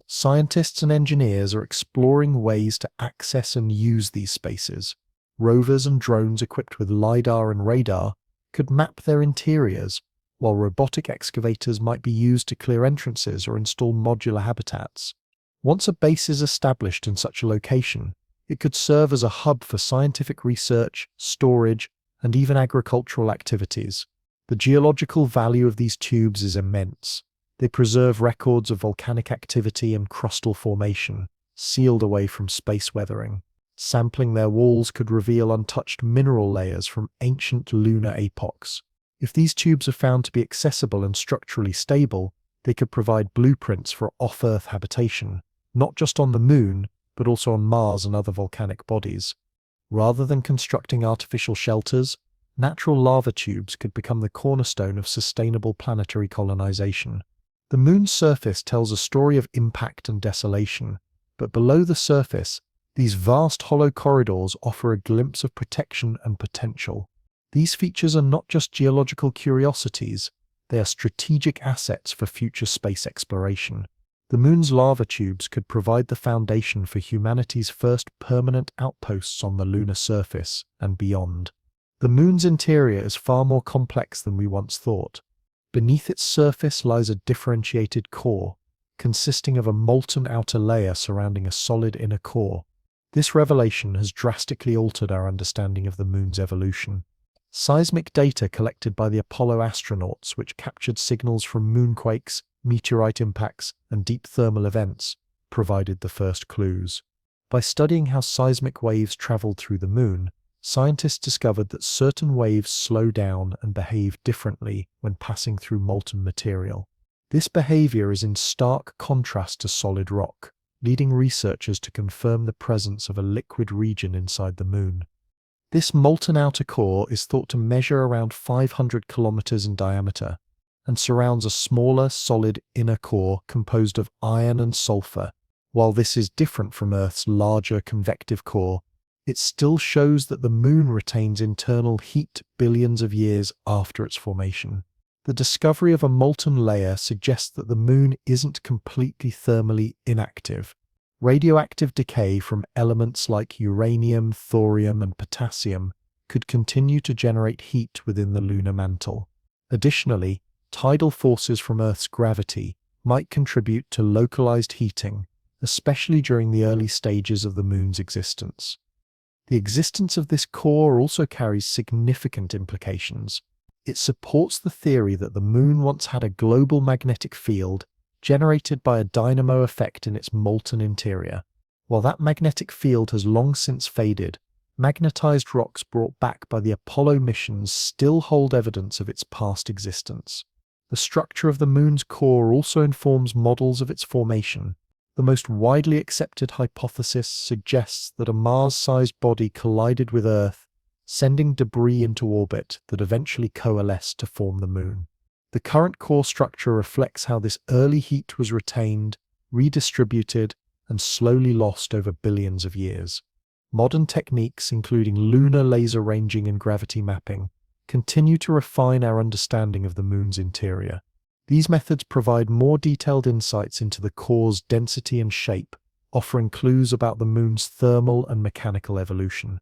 Scientists and engineers are exploring ways to access and use these spaces. Rovers and drones equipped with LiDAR and radar could map their interiors, while robotic excavators might be used to clear entrances or install modular habitats. Once a base is established in such a location, it could serve as a hub for scientific research, storage, and even agricultural activities. The geological value of these tubes is immense. They preserve records of volcanic activity and crustal formation, sealed away from space weathering. Sampling their walls could reveal untouched mineral layers from ancient lunar epochs. If these tubes are found to be accessible and structurally stable, they could provide blueprints for off-Earth habitation, not just on the Moon, but also on Mars and other volcanic bodies. Rather than constructing artificial shelters, natural lava tubes could become the cornerstone of sustainable planetary colonization. The Moon's surface tells a story of impact and desolation, but below the surface, these vast hollow corridors offer a glimpse of protection and potential. These features are not just geological curiosities, they are strategic assets for future space exploration. The Moon's lava tubes could provide the foundation for humanity's first permanent outposts on the lunar surface and beyond. The Moon's interior is far more complex than we once thought. Beneath its surface lies a differentiated core, consisting of a molten outer layer surrounding a solid inner core. This revelation has drastically altered our understanding of the Moon's evolution. Seismic data collected by the Apollo astronauts, which captured signals from moonquakes, meteorite impacts, and deep thermal events, provided the first clues. By studying how seismic waves traveled through the Moon, scientists discovered that certain waves slow down and behave differently when passing through molten material. This behavior is in stark contrast to solid rock, leading researchers to confirm the presence of a liquid region inside the Moon. This molten outer core is thought to measure around 500 kilometers in diameter and surrounds a smaller, solid inner core composed of iron and sulfur. While this is different from Earth's larger convective core, it still shows that the Moon retains internal heat billions of years after its formation. The discovery of a molten layer suggests that the Moon isn't completely thermally inactive. Radioactive decay from elements like uranium, thorium, and potassium could continue to generate heat within the lunar mantle. Additionally, tidal forces from Earth's gravity might contribute to localized heating, especially during the early stages of the Moon's existence. The existence of this core also carries significant implications. It supports the theory that the Moon once had a global magnetic field generated by a dynamo effect in its molten interior. While that magnetic field has long since faded, magnetized rocks brought back by the Apollo missions still hold evidence of its past existence. The structure of the Moon's core also informs models of its formation. The most widely accepted hypothesis suggests that a Mars-sized body collided with Earth, sending debris into orbit that eventually coalesced to form the Moon. The current core structure reflects how this early heat was retained, redistributed, and slowly lost over billions of years. Modern techniques, including lunar laser ranging and gravity mapping, continue to refine our understanding of the Moon's interior. These methods provide more detailed insights into the core's density and shape, offering clues about the Moon's thermal and mechanical evolution.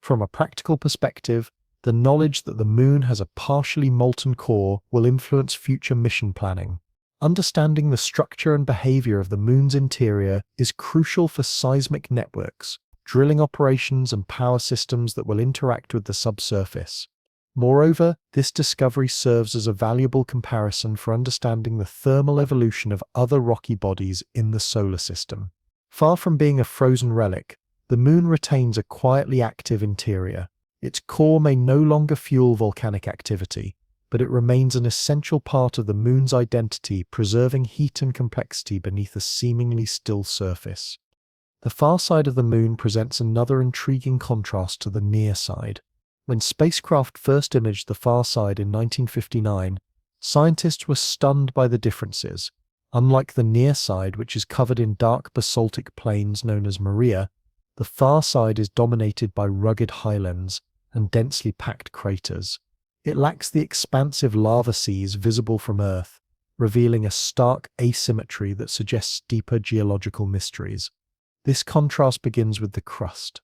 From a practical perspective, the knowledge that the Moon has a partially molten core will influence future mission planning. Understanding the structure and behavior of the Moon's interior is crucial for seismic networks, drilling operations, and power systems that will interact with the subsurface. Moreover, this discovery serves as a valuable comparison for understanding the thermal evolution of other rocky bodies in the solar system. Far from being a frozen relic, the Moon retains a quietly active interior. Its core may no longer fuel volcanic activity, but it remains an essential part of the Moon's identity, preserving heat and complexity beneath a seemingly still surface. The far side of the Moon presents another intriguing contrast to the near side. When spacecraft first imaged the far side in 1959, scientists were stunned by the differences. Unlike the near side, which is covered in dark basaltic plains known as maria, the far side is dominated by rugged highlands and densely packed craters. It lacks the expansive lava seas visible from Earth, revealing a stark asymmetry that suggests deeper geological mysteries. This contrast begins with the crust.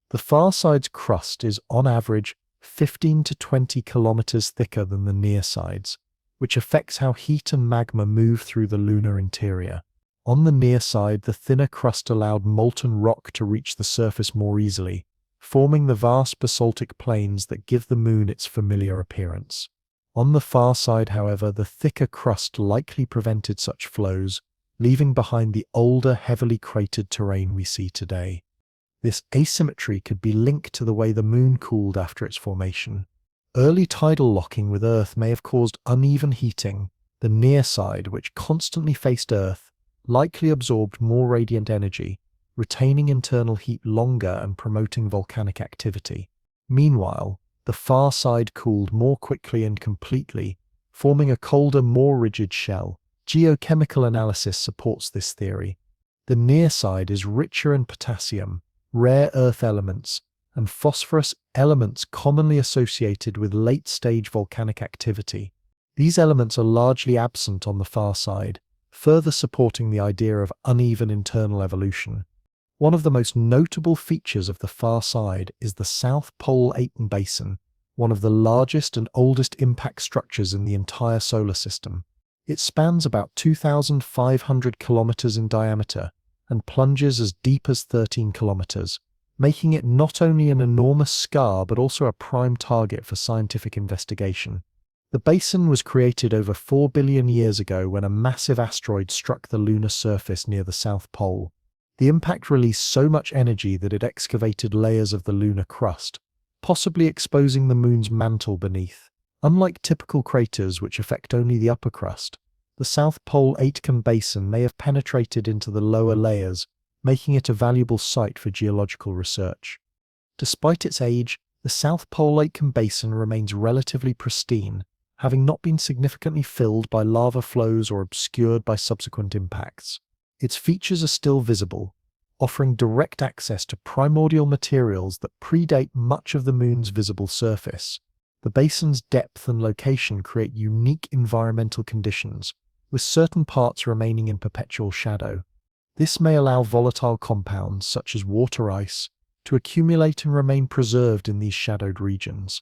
The far side's crust is, on average, 15 to 20 kilometers thicker than the near side's, which affects how heat and magma move through the lunar interior. On the near side, the thinner crust allowed molten rock to reach the surface more easily, forming the vast basaltic plains that give the Moon its familiar appearance. On the far side, however, the thicker crust likely prevented such flows, leaving behind the older, heavily cratered terrain we see today. This asymmetry could be linked to the way the Moon cooled after its formation. Early tidal locking with Earth may have caused uneven heating. The near side, which constantly faced Earth, likely absorbed more radiant energy, retaining internal heat longer and promoting volcanic activity. Meanwhile, the far side cooled more quickly and completely, forming a colder, more rigid shell. Geochemical analysis supports this theory. The near side is richer in potassium, rare earth elements, and phosphorus, elements commonly associated with late-stage volcanic activity. These elements are largely absent on the far side, further supporting the idea of uneven internal evolution. One of the most notable features of the far side is the South Pole Aitken Basin, one of the largest and oldest impact structures in the entire solar system. It spans about 2,500 kilometers in diameter and plunges as deep as 13 kilometers, making it not only an enormous scar but also a prime target for scientific investigation. The basin was created over 4 billion years ago when a massive asteroid struck the lunar surface near the South Pole. The impact released so much energy that it excavated layers of the lunar crust, possibly exposing the moon's mantle beneath. Unlike typical craters which affect only the upper crust, the South Pole Aitken Basin may have penetrated into the lower layers, making it a valuable site for geological research. Despite its age, the South Pole Aitken Basin remains relatively pristine, having not been significantly filled by lava flows or obscured by subsequent impacts. Its features are still visible, offering direct access to primordial materials that predate much of the moon's visible surface. The basin's depth and location create unique environmental conditions, with certain parts remaining in perpetual shadow. This may allow volatile compounds, such as water ice, to accumulate and remain preserved in these shadowed regions.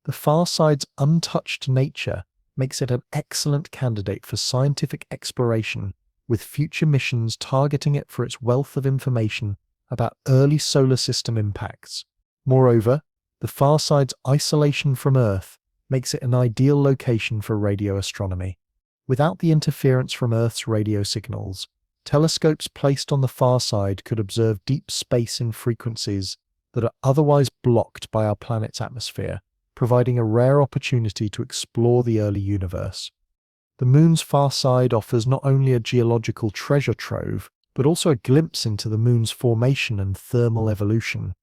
The far side's untouched nature makes it an excellent candidate for scientific exploration, with future missions targeting it for its wealth of information about early solar system impacts. Moreover, the far side's isolation from Earth makes it an ideal location for radio astronomy. Without the interference from Earth's radio signals, telescopes placed on the far side could observe deep space in frequencies that are otherwise blocked by our planet's atmosphere, providing a rare opportunity to explore the early universe. The moon's far side offers not only a geological treasure trove, but also a glimpse into the moon's formation and thermal evolution.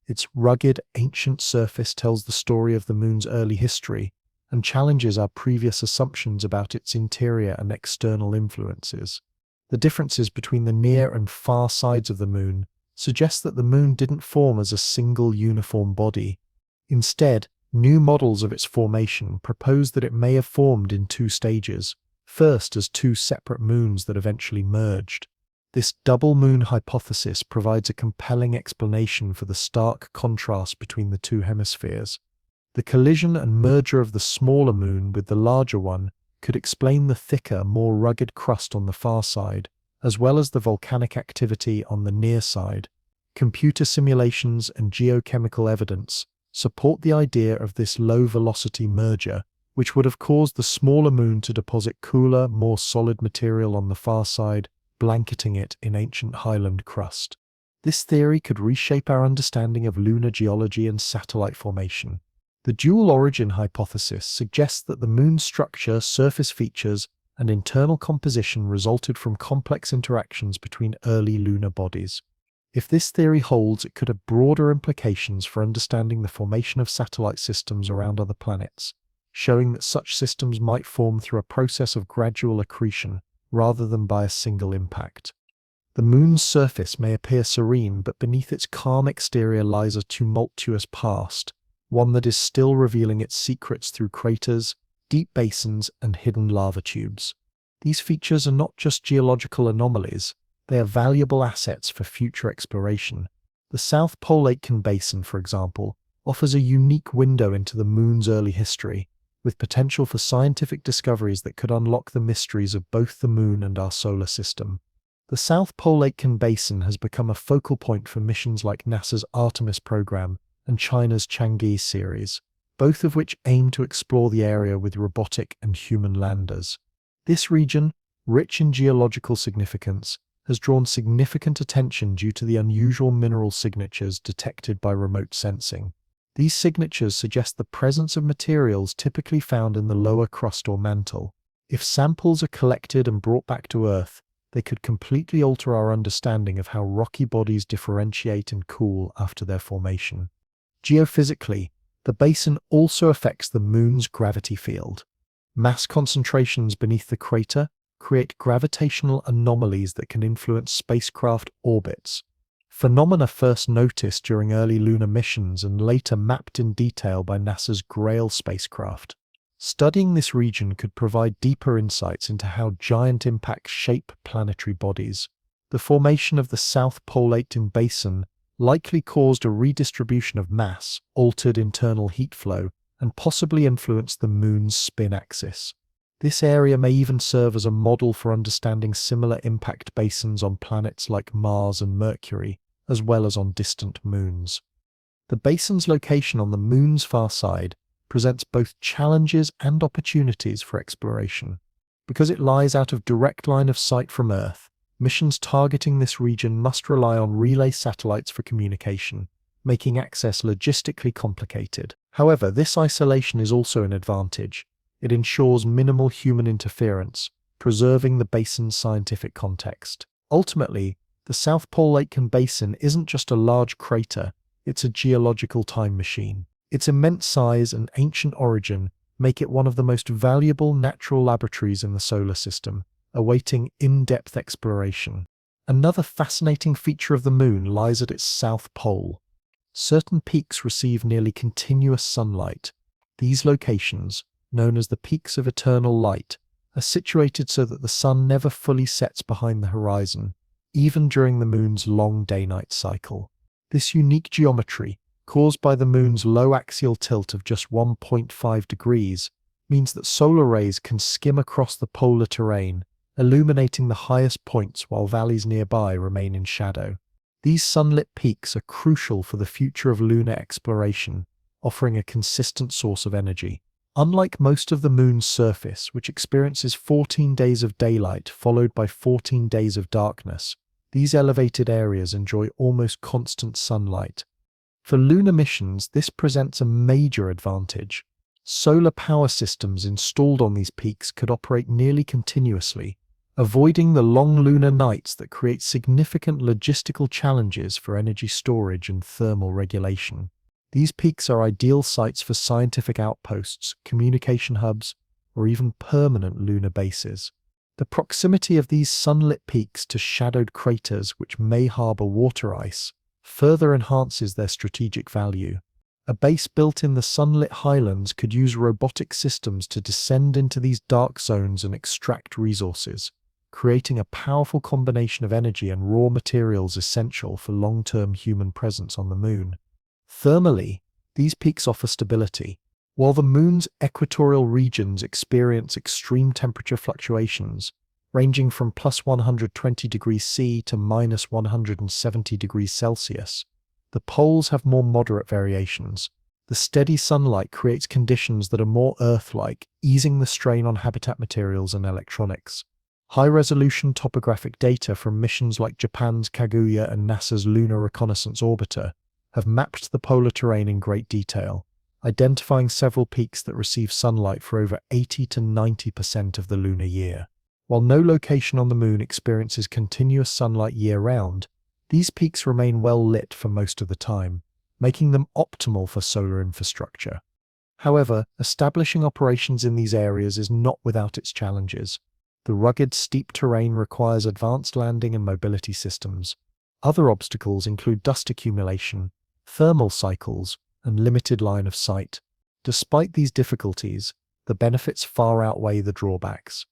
Its rugged, ancient surface tells the story of the moon's early history and challenges our previous assumptions about its interior and external influences. The differences between the near and far sides of the moon suggest that the moon didn't form as a single uniform body. Instead, new models of its formation propose that it may have formed in two stages, first as two separate moons that eventually merged. This double moon hypothesis provides a compelling explanation for the stark contrast between the two hemispheres. The collision and merger of the smaller moon with the larger one could explain the thicker, more rugged crust on the far side, as well as the volcanic activity on the near side. Computer simulations and geochemical evidence support the idea of this low-velocity merger, which would have caused the smaller moon to deposit cooler, more solid material on the far side, blanketing it in ancient highland crust. This theory could reshape our understanding of lunar geology and satellite formation. The dual origin hypothesis suggests that the moon's structure, surface features, and internal composition resulted from complex interactions between early lunar bodies. If this theory holds, it could have broader implications for understanding the formation of satellite systems around other planets, showing that such systems might form through a process of gradual accretion rather than by a single impact. The moon's surface may appear serene, but beneath its calm exterior lies a tumultuous past, one that is still revealing its secrets through craters, deep basins, and hidden lava tubes. These features are not just geological anomalies, they are valuable assets for future exploration. The South Pole Aitken Basin, for example, offers a unique window into the moon's early history, with potential for scientific discoveries that could unlock the mysteries of both the moon and our solar system. The South Pole Aitken Basin has become a focal point for missions like NASA's Artemis program and China's Chang'e series, both of which aim to explore the area with robotic and human landers. This region, rich in geological significance, has drawn significant attention due to the unusual mineral signatures detected by remote sensing. These signatures suggest the presence of materials typically found in the lower crust or mantle. If samples are collected and brought back to Earth, they could completely alter our understanding of how rocky bodies differentiate and cool after their formation. Geophysically, the basin also affects the moon's gravity field. Mass concentrations beneath the crater create gravitational anomalies that can influence spacecraft orbits. Phenomena first noticed during early lunar missions and later mapped in detail by NASA's Grail spacecraft. Studying this region could provide deeper insights into how giant impacts shape planetary bodies. The formation of the South Pole Aitken Basin likely caused a redistribution of mass, altered internal heat flow, and possibly influence the moon's spin axis. This area may even serve as a model for understanding similar impact basins on planets like Mars and Mercury, as well as on distant moons. The basin's location on the moon's far side presents both challenges and opportunities for exploration. Because it lies out of direct line of sight from Earth, missions targeting this region must rely on relay satellites for communication, making access logistically complicated. However, this isolation is also an advantage. It ensures minimal human interference, preserving the basin's scientific context. Ultimately, the South Pole Aitken Basin isn't just a large crater, it's a geological time machine. Its immense size and ancient origin make it one of the most valuable natural laboratories in the solar system, awaiting in-depth exploration. Another fascinating feature of the moon lies at its south pole. Certain peaks receive nearly continuous sunlight. These locations, known as the peaks of eternal light, are situated so that the sun never fully sets behind the horizon, even during the moon's long day-night cycle. This unique geometry, caused by the moon's low axial tilt of just 1.5 degrees, means that solar rays can skim across the polar terrain, illuminating the highest points while valleys nearby remain in shadow. These sunlit peaks are crucial for the future of lunar exploration, offering a consistent source of energy. Unlike most of the moon's surface, which experiences 14 days of daylight followed by 14 days of darkness, these elevated areas enjoy almost constant sunlight. For lunar missions, this presents a major advantage. Solar power systems installed on these peaks could operate nearly continuously, avoiding the long lunar nights that create significant logistical challenges for energy storage and thermal regulation. These peaks are ideal sites for scientific outposts, communication hubs, or even permanent lunar bases. The proximity of these sunlit peaks to shadowed craters which may harbor water ice further enhances their strategic value. A base built in the sunlit highlands could use robotic systems to descend into these dark zones and extract resources, creating a powerful combination of energy and raw materials essential for long-term human presence on the moon. Thermally, these peaks offer stability. While the moon's equatorial regions experience extreme temperature fluctuations, ranging from plus 120 degrees C to minus 170 degrees Celsius, the poles have more moderate variations. The steady sunlight creates conditions that are more Earth-like, easing the strain on habitat materials and electronics. High-resolution topographic data from missions like Japan's Kaguya and NASA's Lunar Reconnaissance Orbiter have mapped the polar terrain in great detail, identifying several peaks that receive sunlight for over 80 to 90% of the lunar year. While no location on the moon experiences continuous sunlight year-round, these peaks remain well lit for most of the time, making them optimal for solar infrastructure. However, establishing operations in these areas is not without its challenges. The rugged, steep terrain requires advanced landing and mobility systems. Other obstacles include dust accumulation, thermal cycles, and limited line of sight. Despite these difficulties, the benefits far outweigh the drawbacks.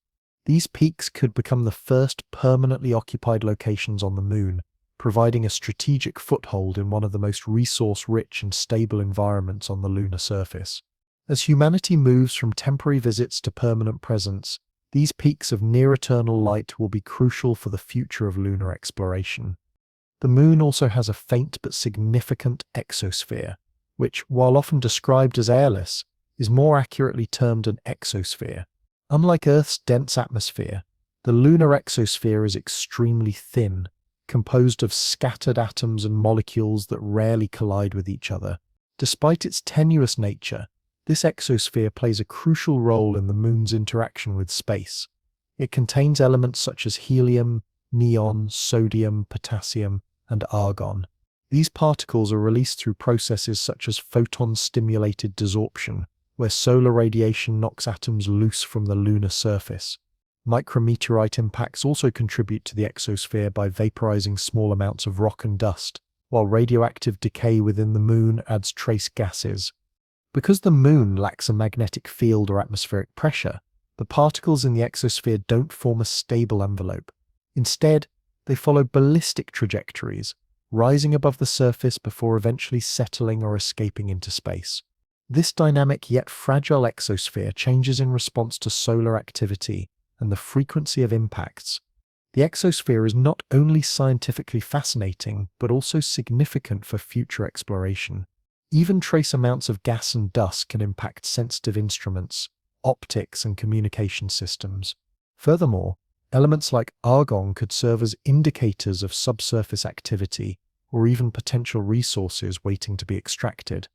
These peaks could become the first permanently occupied locations on the moon, providing a strategic foothold in one of the most resource-rich and stable environments on the lunar surface. As humanity moves from temporary visits to permanent presence, these peaks of near-eternal light will be crucial for the future of lunar exploration. The moon also has a faint but significant exosphere, which, while often described as airless, is more accurately termed an exosphere. Unlike Earth's dense atmosphere, the lunar exosphere is extremely thin, composed of scattered atoms and molecules that rarely collide with each other. Despite its tenuous nature, this exosphere plays a crucial role in the moon's interaction with space. It contains elements such as helium, neon, sodium, potassium, and argon. These particles are released through processes such as photon-stimulated desorption, where solar radiation knocks atoms loose from the lunar surface. Micrometeorite impacts also contribute to the exosphere by vaporizing small amounts of rock and dust, while radioactive decay within the moon adds trace gases. Because the moon lacks a magnetic field or atmospheric pressure, the particles in the exosphere don't form a stable envelope. Instead, they follow ballistic trajectories, rising above the surface before eventually settling or escaping into space. This dynamic yet fragile exosphere changes in response to solar activity and the frequency of impacts. The exosphere is not only scientifically fascinating, but also significant for future exploration. Even trace amounts of gas and dust can impact sensitive instruments, optics, and communication systems. Furthermore, elements like argon could serve as indicators of subsurface activity or even potential resources waiting to be extracted.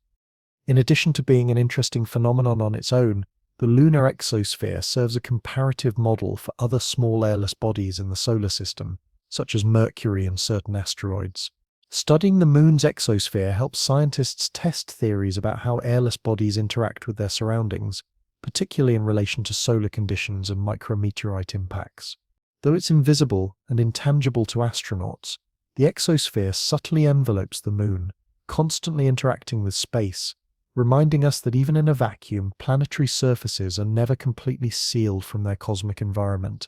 In addition to being an interesting phenomenon on its own, the lunar exosphere serves a comparative model for other small airless bodies in the solar system, such as Mercury and certain asteroids. Studying the Moon's exosphere helps scientists test theories about how airless bodies interact with their surroundings, particularly in relation to solar conditions and micrometeorite impacts. Though it's invisible and intangible to astronauts, the exosphere subtly envelopes the Moon, constantly interacting with space, reminding us that even in a vacuum, planetary surfaces are never completely sealed from their cosmic environment.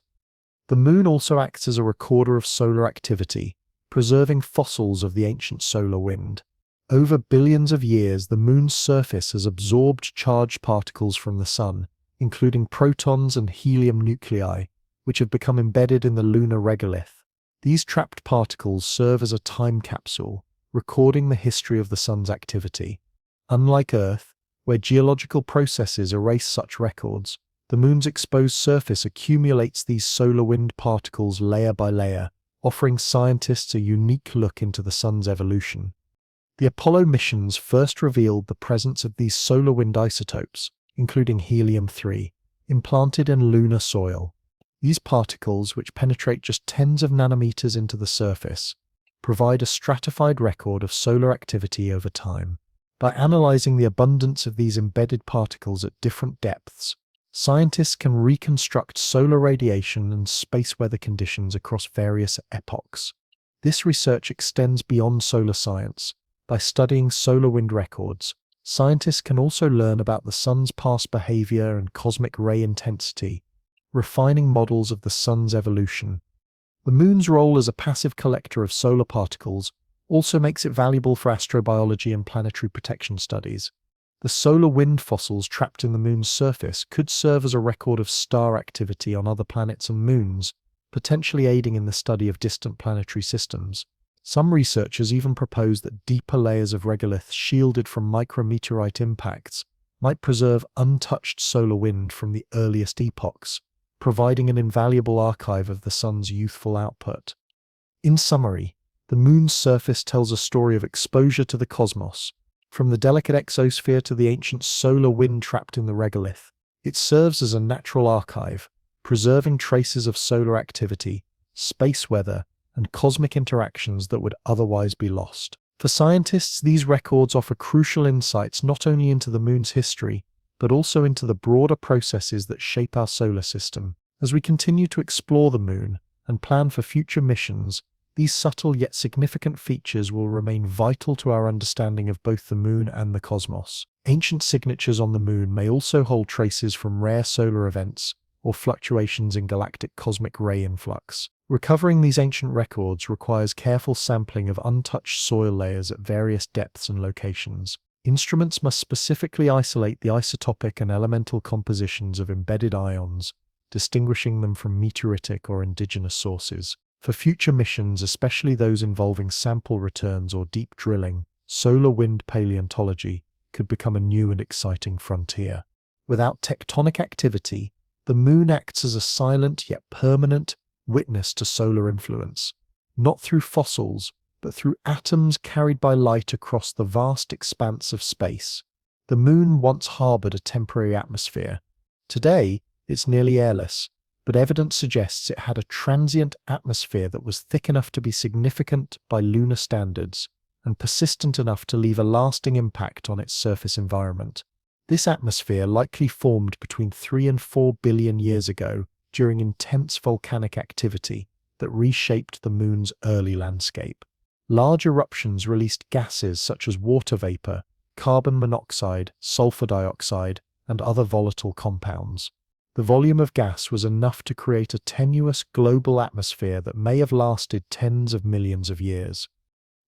The Moon also acts as a recorder of solar activity, preserving fossils of the ancient solar wind. Over billions of years, the Moon's surface has absorbed charged particles from the Sun, including protons and helium nuclei, which have become embedded in the lunar regolith. These trapped particles serve as a time capsule, recording the history of the Sun's activity. Unlike Earth, where geological processes erase such records, the Moon's exposed surface accumulates these solar wind particles layer by layer, offering scientists a unique look into the Sun's evolution. The Apollo missions first revealed the presence of these solar wind isotopes, including helium-3, implanted in lunar soil. These particles, which penetrate just tens of nanometers into the surface, provide a stratified record of solar activity over time. By analyzing the abundance of these embedded particles at different depths, scientists can reconstruct solar radiation and space weather conditions across various epochs. This research extends beyond solar science. By studying solar wind records, scientists can also learn about the Sun's past behavior and cosmic ray intensity, refining models of the Sun's evolution. The Moon's role as a passive collector of solar particles also makes it valuable for astrobiology and planetary protection studies. The solar wind fossils trapped in the Moon's surface could serve as a record of star activity on other planets and moons, potentially aiding in the study of distant planetary systems. Some researchers even propose that deeper layers of regolith shielded from micrometeorite impacts might preserve untouched solar wind from the earliest epochs, providing an invaluable archive of the Sun's youthful output. In summary, the Moon's surface tells a story of exposure to the cosmos. From the delicate exosphere to the ancient solar wind trapped in the regolith, it serves as a natural archive, preserving traces of solar activity, space weather, and cosmic interactions that would otherwise be lost. For scientists, these records offer crucial insights not only into the Moon's history, but also into the broader processes that shape our solar system. As we continue to explore the Moon and plan for future missions, these subtle yet significant features will remain vital to our understanding of both the Moon and the cosmos. Ancient signatures on the Moon may also hold traces from rare solar events or fluctuations in galactic cosmic ray influx. Recovering these ancient records requires careful sampling of untouched soil layers at various depths and locations. Instruments must specifically isolate the isotopic and elemental compositions of embedded ions, distinguishing them from meteoritic or indigenous sources. For future missions, especially those involving sample returns or deep drilling, solar wind paleontology could become a new and exciting frontier. Without tectonic activity, the Moon acts as a silent yet permanent witness to solar influence, not through fossils, but through atoms carried by light across the vast expanse of space. The Moon once harbored a temporary atmosphere. Today, it's nearly airless, but evidence suggests it had a transient atmosphere that was thick enough to be significant by lunar standards and persistent enough to leave a lasting impact on its surface environment. This atmosphere likely formed between 3 and 4 billion years ago during intense volcanic activity that reshaped the Moon's early landscape. Large eruptions released gases such as water vapor, carbon monoxide, sulfur dioxide, and other volatile compounds. The volume of gas was enough to create a tenuous global atmosphere that may have lasted tens of millions of years.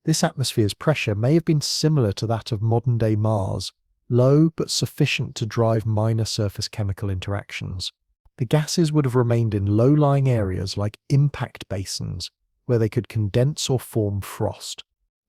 This atmosphere's pressure may have been similar to that of modern-day Mars, low but sufficient to drive minor surface chemical interactions. The gases would have remained in low-lying areas like impact basins, where they could condense or form frost.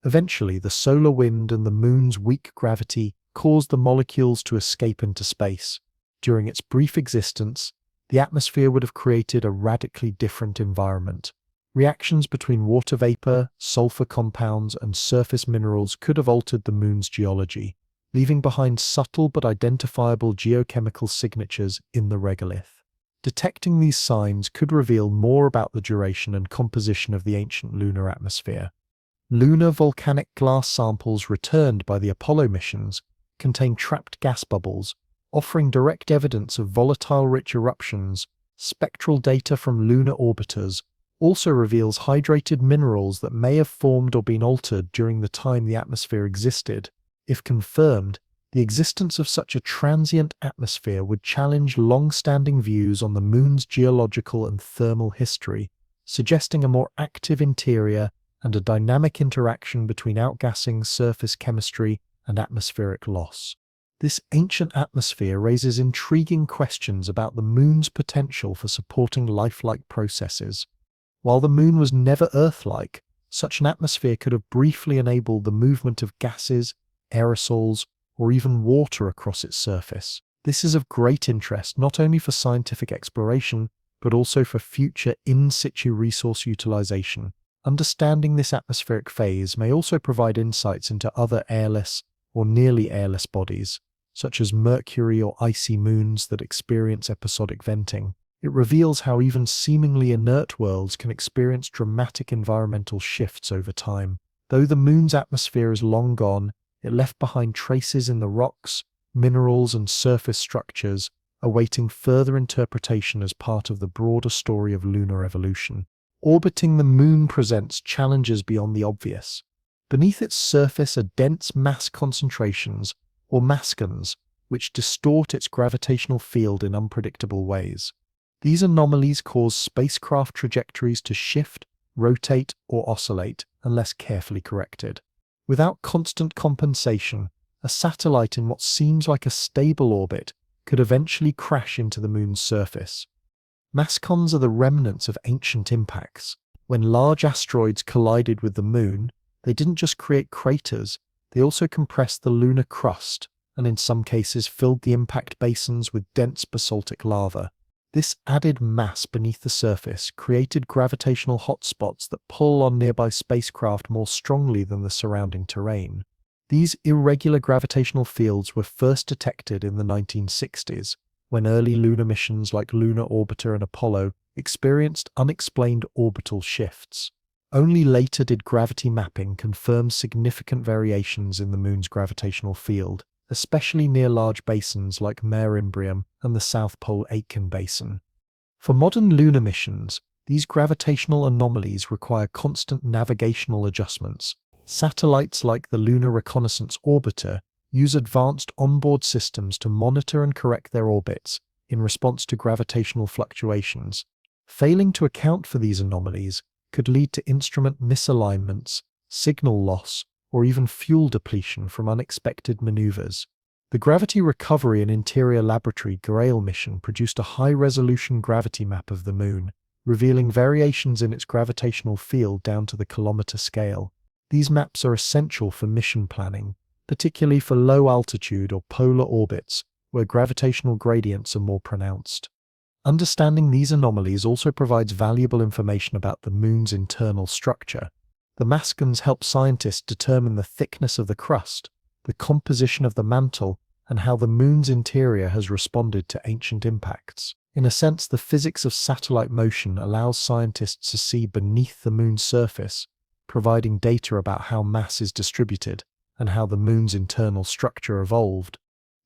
Eventually, the solar wind and the moon's weak gravity caused the molecules to escape into space. During its brief existence, the atmosphere would have created a radically different environment. Reactions between water vapor, sulfur compounds, and surface minerals could have altered the moon's geology, leaving behind subtle but identifiable geochemical signatures in the regolith. Detecting these signs could reveal more about the duration and composition of the ancient lunar atmosphere. Lunar volcanic glass samples returned by the Apollo missions contain trapped gas bubbles, offering direct evidence of volatile-rich eruptions. Spectral data from lunar orbiters also reveals hydrated minerals that may have formed or been altered during the time the atmosphere existed. If confirmed, the existence of such a transient atmosphere would challenge long-standing views on the moon's geological and thermal history, suggesting a more active interior and a dynamic interaction between outgassing, surface chemistry, and atmospheric loss. This ancient atmosphere raises intriguing questions about the moon's potential for supporting lifelike processes. While the moon was never Earth-like, such an atmosphere could have briefly enabled the movement of gases, aerosols, or even water across its surface. This is of great interest not only for scientific exploration, but also for future in-situ resource utilization. Understanding this atmospheric phase may also provide insights into other airless or nearly airless bodies, such as Mercury or icy moons that experience episodic venting. It reveals how even seemingly inert worlds can experience dramatic environmental shifts over time. Though the moon's atmosphere is long gone, it left behind traces in the rocks, minerals, and surface structures, awaiting further interpretation as part of the broader story of lunar evolution. Orbiting the moon presents challenges beyond the obvious. Beneath its surface are dense mass concentrations, or mascons, which distort its gravitational field in unpredictable ways. These anomalies cause spacecraft trajectories to shift, rotate, or oscillate unless carefully corrected. Without constant compensation, a satellite in what seems like a stable orbit could eventually crash into the moon's surface. Mascons are the remnants of ancient impacts. When large asteroids collided with the moon, they didn't just create craters, they also compressed the lunar crust, and in some cases filled the impact basins with dense basaltic lava. This added mass beneath the surface created gravitational hotspots that pull on nearby spacecraft more strongly than the surrounding terrain. These irregular gravitational fields were first detected in the 1960s, when early lunar missions like Lunar Orbiter and Apollo experienced unexplained orbital shifts. Only later did gravity mapping confirm significant variations in the moon's gravitational field, especially near large basins like Mare Imbrium and the South Pole Aitken Basin. For modern lunar missions, these gravitational anomalies require constant navigational adjustments. Satellites like the Lunar Reconnaissance Orbiter use advanced onboard systems to monitor and correct their orbits in response to gravitational fluctuations. Failing to account for these anomalies could lead to instrument misalignments, signal loss, or even fuel depletion from unexpected maneuvers. The Gravity Recovery and Interior Laboratory GRAIL mission produced a high-resolution gravity map of the moon, revealing variations in its gravitational field down to the kilometer scale. These maps are essential for mission planning, particularly for low-altitude or polar orbits, where gravitational gradients are more pronounced. Understanding these anomalies also provides valuable information about the moon's internal structure. The mascons help scientists determine the thickness of the crust, the composition of the mantle, and how the moon's interior has responded to ancient impacts. In a sense, the physics of satellite motion allows scientists to see beneath the moon's surface, providing data about how mass is distributed and how the moon's internal structure evolved.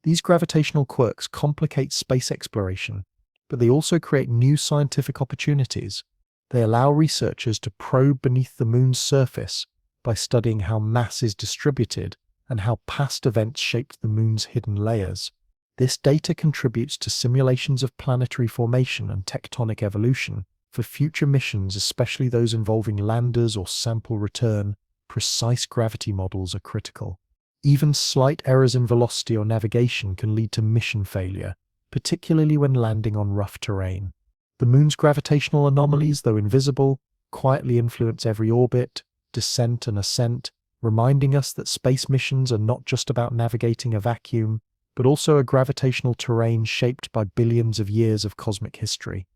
These gravitational quirks complicate space exploration, but they also create new scientific opportunities. They allow researchers to probe beneath the moon's surface by studying how mass is distributed and how past events shaped the moon's hidden layers. This data contributes to simulations of planetary formation and tectonic evolution. For future missions, especially those involving landers or sample return, precise gravity models are critical. Even slight errors in velocity or navigation can lead to mission failure, particularly when landing on rough terrain. The moon's gravitational anomalies, though invisible, quietly influence every orbit, descent and ascent, reminding us that space missions are not just about navigating a vacuum, but also a gravitational terrain shaped by billions of years of cosmic history.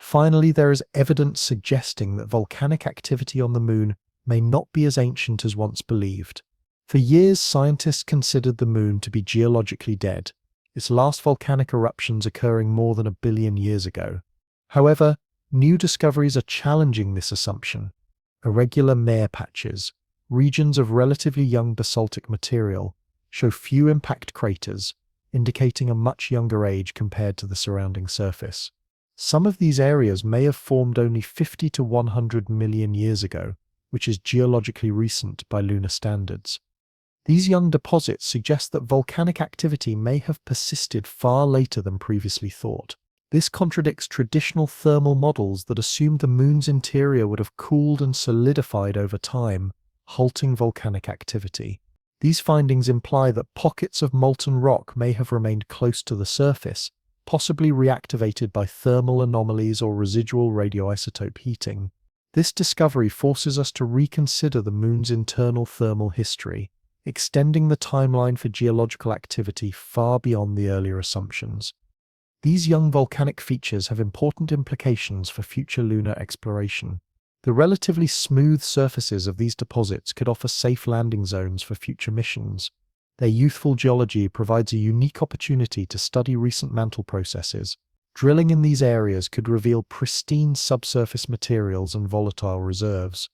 Finally, there is evidence suggesting that volcanic activity on the moon may not be as ancient as once believed. For years, scientists considered the moon to be geologically dead, its last volcanic eruptions occurring more than 1 billion years ago. However, new discoveries are challenging this assumption. Irregular mare patches, regions of relatively young basaltic material, show few impact craters, indicating a much younger age compared to the surrounding surface. Some of these areas may have formed only 50 to 100 million years ago, which is geologically recent by lunar standards. These young deposits suggest that volcanic activity may have persisted far later than previously thought. This contradicts traditional thermal models that assumed the moon's interior would have cooled and solidified over time, halting volcanic activity. These findings imply that pockets of molten rock may have remained close to the surface, possibly reactivated by thermal anomalies or residual radioisotope heating. This discovery forces us to reconsider the moon's internal thermal history, extending the timeline for geological activity far beyond the earlier assumptions. These young volcanic features have important implications for future lunar exploration. The relatively smooth surfaces of these deposits could offer safe landing zones for future missions. Their youthful geology provides a unique opportunity to study recent mantle processes. Drilling in these areas could reveal pristine subsurface materials and volatile reserves.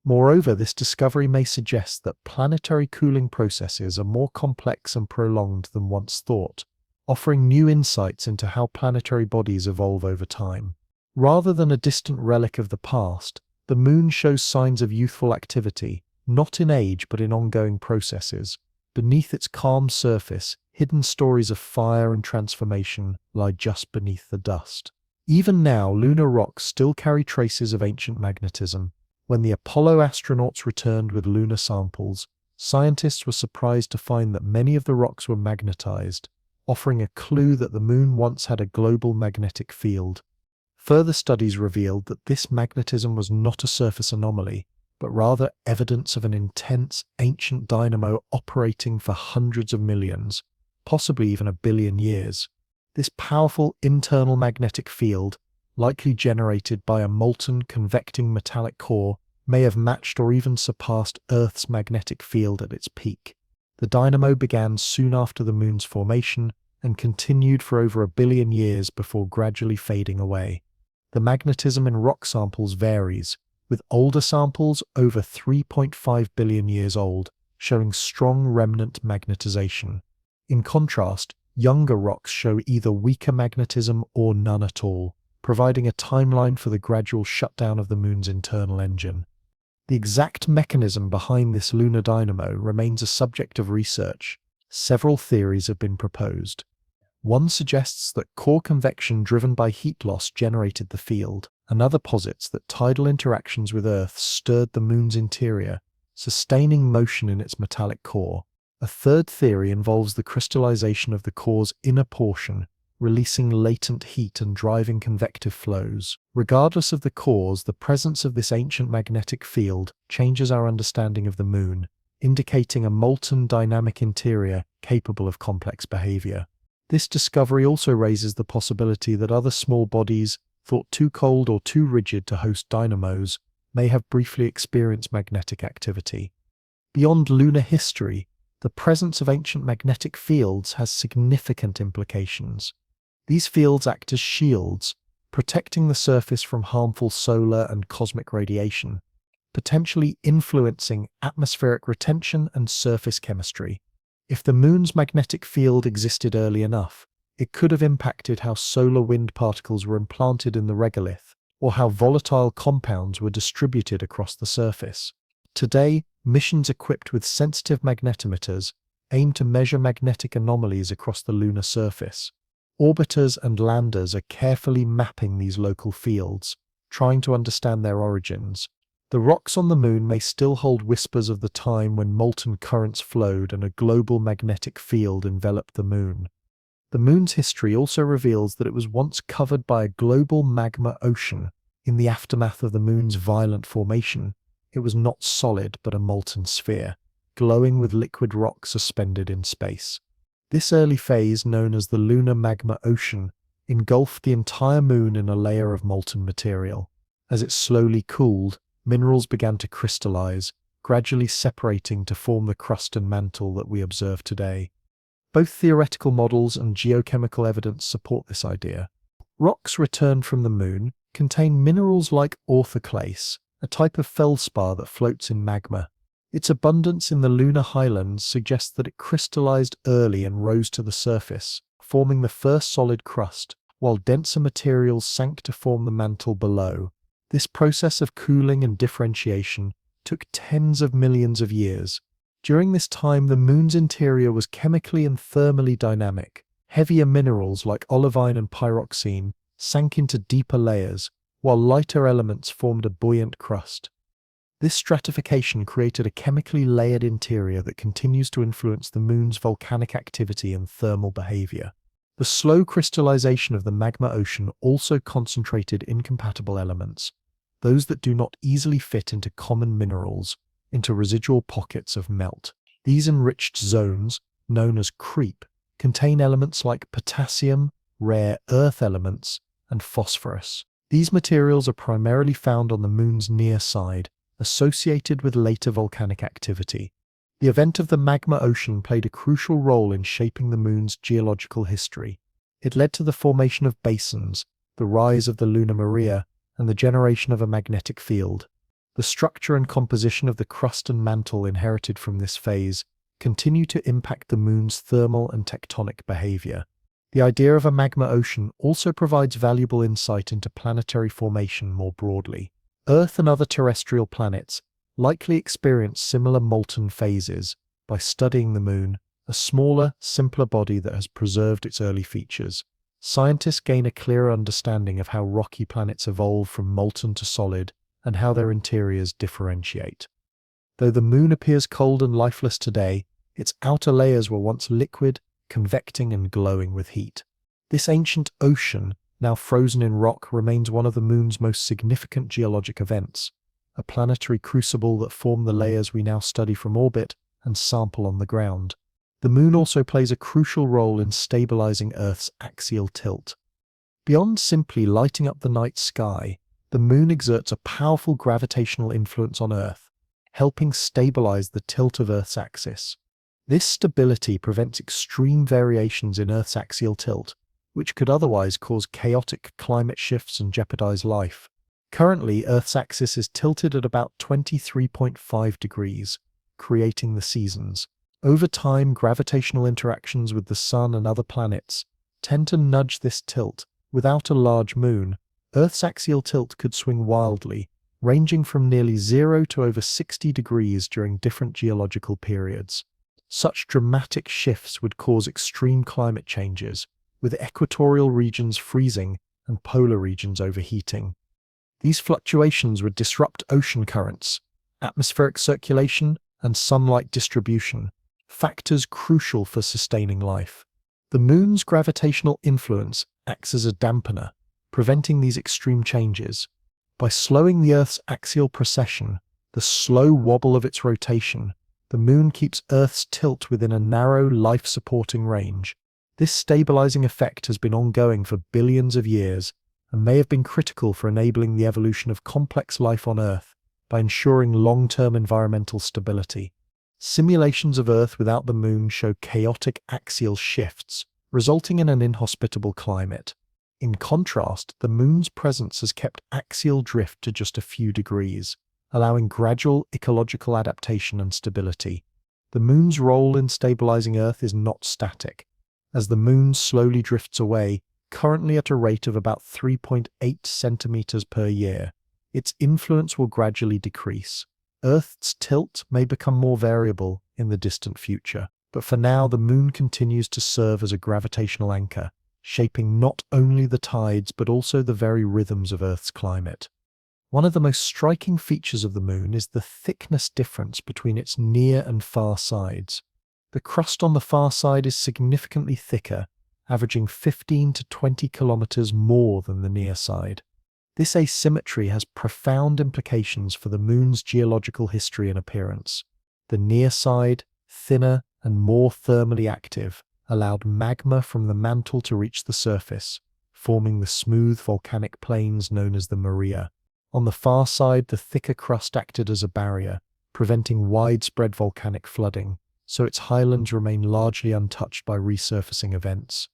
Moreover, this discovery may suggest that planetary cooling processes are more complex and prolonged than once thought, offering new insights into how planetary bodies evolve over time. Rather than a distant relic of the past, the moon shows signs of youthful activity, not in age but in ongoing processes. Beneath its calm surface, hidden stories of fire and transformation lie just beneath the dust. Even now, lunar rocks still carry traces of ancient magnetism. When the Apollo astronauts returned with lunar samples, scientists were surprised to find that many of the rocks were magnetized, offering a clue that the moon once had a global magnetic field. Further studies revealed that this magnetism was not a surface anomaly, but rather evidence of an intense, ancient dynamo operating for hundreds of millions, possibly even 1 billion years. This powerful internal magnetic field, likely generated by a molten, convecting metallic core, may have matched or even surpassed Earth's magnetic field at its peak. The dynamo began soon after the moon's formation and continued for over 1 billion years before gradually fading away. The magnetism in rock samples varies, with older samples over 3.5 billion years old, showing strong remnant magnetization. In contrast, younger rocks show either weaker magnetism or none at all, providing a timeline for the gradual shutdown of the moon's internal engine. The exact mechanism behind this lunar dynamo remains a subject of research. Several theories have been proposed. One suggests that core convection driven by heat loss generated the field. Another posits that tidal interactions with Earth stirred the moon's interior, sustaining motion in its metallic core. A third theory involves the crystallization of the core's inner portion, releasing latent heat and driving convective flows. Regardless of the cause, the presence of this ancient magnetic field changes our understanding of the moon, indicating a molten dynamic interior capable of complex behavior. This discovery also raises the possibility that other small bodies, thought too cold or too rigid to host dynamos, may have briefly experienced magnetic activity. Beyond lunar history, the presence of ancient magnetic fields has significant implications. These fields act as shields, protecting the surface from harmful solar and cosmic radiation, potentially influencing atmospheric retention and surface chemistry. If the moon's magnetic field existed early enough, it could have impacted how solar wind particles were implanted in the regolith, or how volatile compounds were distributed across the surface. Today, missions equipped with sensitive magnetometers aim to measure magnetic anomalies across the lunar surface. Orbiters and landers are carefully mapping these local fields, trying to understand their origins. The rocks on the moon may still hold whispers of the time when molten currents flowed and a global magnetic field enveloped the moon. The moon's history also reveals that it was once covered by a global magma ocean. In the aftermath of the moon's violent formation, it was not solid but a molten sphere, glowing with liquid rock suspended in space. This early phase, known as the lunar magma ocean, engulfed the entire moon in a layer of molten material. As it slowly cooled, minerals began to crystallize, gradually separating to form the crust and mantle that we observe today. Both theoretical models and geochemical evidence support this idea. Rocks returned from the moon contain minerals like orthoclase, a type of feldspar that floats in magma. Its abundance in the lunar highlands suggests that it crystallized early and rose to the surface, forming the first solid crust, while denser materials sank to form the mantle below. This process of cooling and differentiation took tens of millions of years. During this time, the moon's interior was chemically and thermally dynamic. Heavier minerals like olivine and pyroxene sank into deeper layers, while lighter elements formed a buoyant crust. This stratification created a chemically layered interior that continues to influence the moon's volcanic activity and thermal behavior. The slow crystallization of the magma ocean also concentrated incompatible elements, those that do not easily fit into common minerals, into residual pockets of melt. These enriched zones, known as creep, contain elements like potassium, rare earth elements, and phosphorus. These materials are primarily found on the moon's near side, associated with later volcanic activity. The event of the magma ocean played a crucial role in shaping the moon's geological history. It led to the formation of basins, the rise of the lunar maria, and the generation of a magnetic field. The structure and composition of the crust and mantle inherited from this phase continue to impact the moon's thermal and tectonic behavior. The idea of a magma ocean also provides valuable insight into planetary formation more broadly. Earth and other terrestrial planets likely experience similar molten phases. By studying the moon, a smaller, simpler body that has preserved its early features, scientists gain a clearer understanding of how rocky planets evolve from molten to solid and how their interiors differentiate. Though the moon appears cold and lifeless today, its outer layers were once liquid, convecting and glowing with heat. This ancient ocean, now frozen in rock, remains one of the moon's most significant geologic events, a planetary crucible that formed the layers we now study from orbit and sample on the ground. The moon also plays a crucial role in stabilizing Earth's axial tilt. Beyond simply lighting up the night sky, the moon exerts a powerful gravitational influence on Earth, helping stabilize the tilt of Earth's axis. This stability prevents extreme variations in Earth's axial tilt, which could otherwise cause chaotic climate shifts and jeopardize life. Currently, Earth's axis is tilted at about 23.5 degrees, creating the seasons. Over time, gravitational interactions with the Sun and other planets tend to nudge this tilt. Without a large moon, Earth's axial tilt could swing wildly, ranging from nearly 0 to over 60 degrees during different geological periods. Such dramatic shifts would cause extreme climate changes, with equatorial regions freezing and polar regions overheating. These fluctuations would disrupt ocean currents, atmospheric circulation, and sunlight distribution, factors crucial for sustaining life. The moon's gravitational influence acts as a dampener, preventing these extreme changes. By slowing the Earth's axial precession, the slow wobble of its rotation, the moon keeps Earth's tilt within a narrow, life-supporting range. This stabilizing effect has been ongoing for billions of years and may have been critical for enabling the evolution of complex life on Earth by ensuring long-term environmental stability. Simulations of Earth without the moon show chaotic axial shifts, resulting in an inhospitable climate. In contrast, the moon's presence has kept axial drift to just a few degrees, allowing gradual ecological adaptation and stability. The moon's role in stabilizing Earth is not static. As the moon slowly drifts away, currently at a rate of about 3.8 centimeters per year, its influence will gradually decrease. Earth's tilt may become more variable in the distant future, but for now the moon continues to serve as a gravitational anchor, shaping not only the tides but also the very rhythms of Earth's climate. One of the most striking features of the Moon is the thickness difference between its near and far sides. The crust on the far side is significantly thicker, averaging 15 to 20 kilometers more than the near side. This asymmetry has profound implications for the Moon's geological history and appearance. The near side, thinner and more thermally active, allowed magma from the mantle to reach the surface, forming the smooth volcanic plains known as the Maria. On the far side, the thicker crust acted as a barrier, preventing widespread volcanic flooding, so its highlands remain largely untouched by resurfacing events.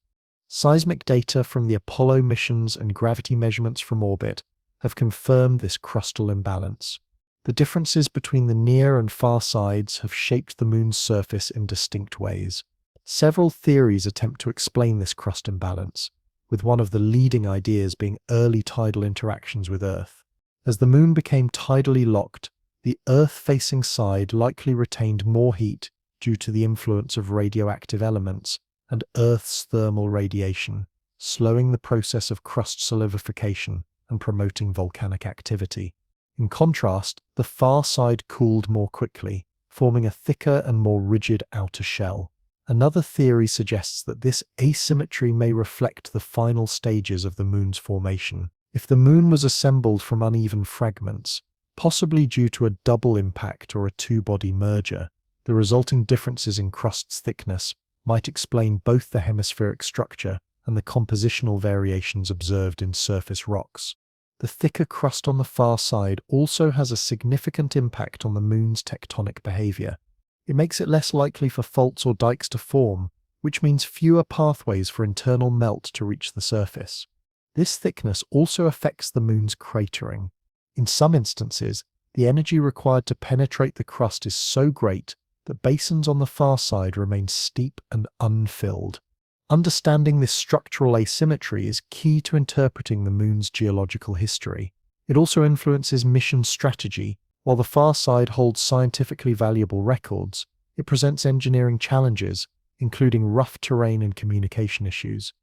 Seismic data from the Apollo missions and gravity measurements from orbit have confirmed this crustal imbalance. The differences between the near and far sides have shaped the Moon's surface in distinct ways. Several theories attempt to explain this crust imbalance, with one of the leading ideas being early tidal interactions with Earth. As the Moon became tidally locked, the Earth-facing side likely retained more heat due to the influence of radioactive elements and Earth's thermal radiation, slowing the process of crust solidification and promoting volcanic activity. In contrast, the far side cooled more quickly, forming a thicker and more rigid outer shell. Another theory suggests that this asymmetry may reflect the final stages of the Moon's formation. If the Moon was assembled from uneven fragments, possibly due to a double impact or a two-body merger, the resulting differences in crust's thickness might explain both the hemispheric structure and the compositional variations observed in surface rocks. The thicker crust on the far side also has a significant impact on the Moon's tectonic behavior. It makes it less likely for faults or dikes to form, which means fewer pathways for internal melt to reach the surface. This thickness also affects the Moon's cratering. In some instances, the energy required to penetrate the crust is so great that basins on the far side remain steep and unfilled. Understanding this structural asymmetry is key to interpreting the Moon's geological history. It also influences mission strategy. While the far side holds scientifically valuable records, it presents engineering challenges, including rough terrain and communication issues.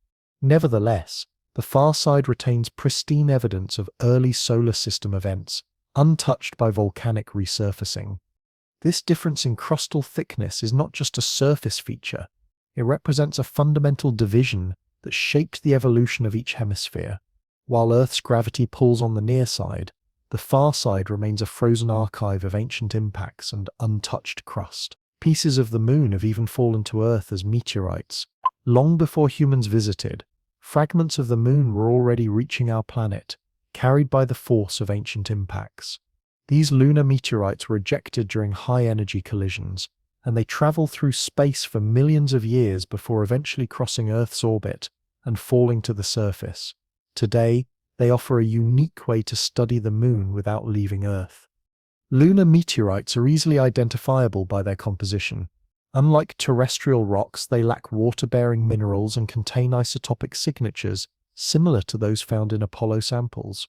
Nevertheless, the far side retains pristine evidence of early solar system events, untouched by volcanic resurfacing. This difference in crustal thickness is not just a surface feature. It represents a fundamental division that shaped the evolution of each hemisphere. While Earth's gravity pulls on the near side, the far side remains a frozen archive of ancient impacts and untouched crust. Pieces of the Moon have even fallen to Earth as meteorites. Long before humans visited, fragments of the Moon were already reaching our planet, carried by the force of ancient impacts. These lunar meteorites were ejected during high-energy collisions, and they travel through space for millions of years before eventually crossing Earth's orbit and falling to the surface. Today, they offer a unique way to study the Moon without leaving Earth. Lunar meteorites are easily identifiable by their composition. Unlike terrestrial rocks, they lack water-bearing minerals and contain isotopic signatures similar to those found in Apollo samples.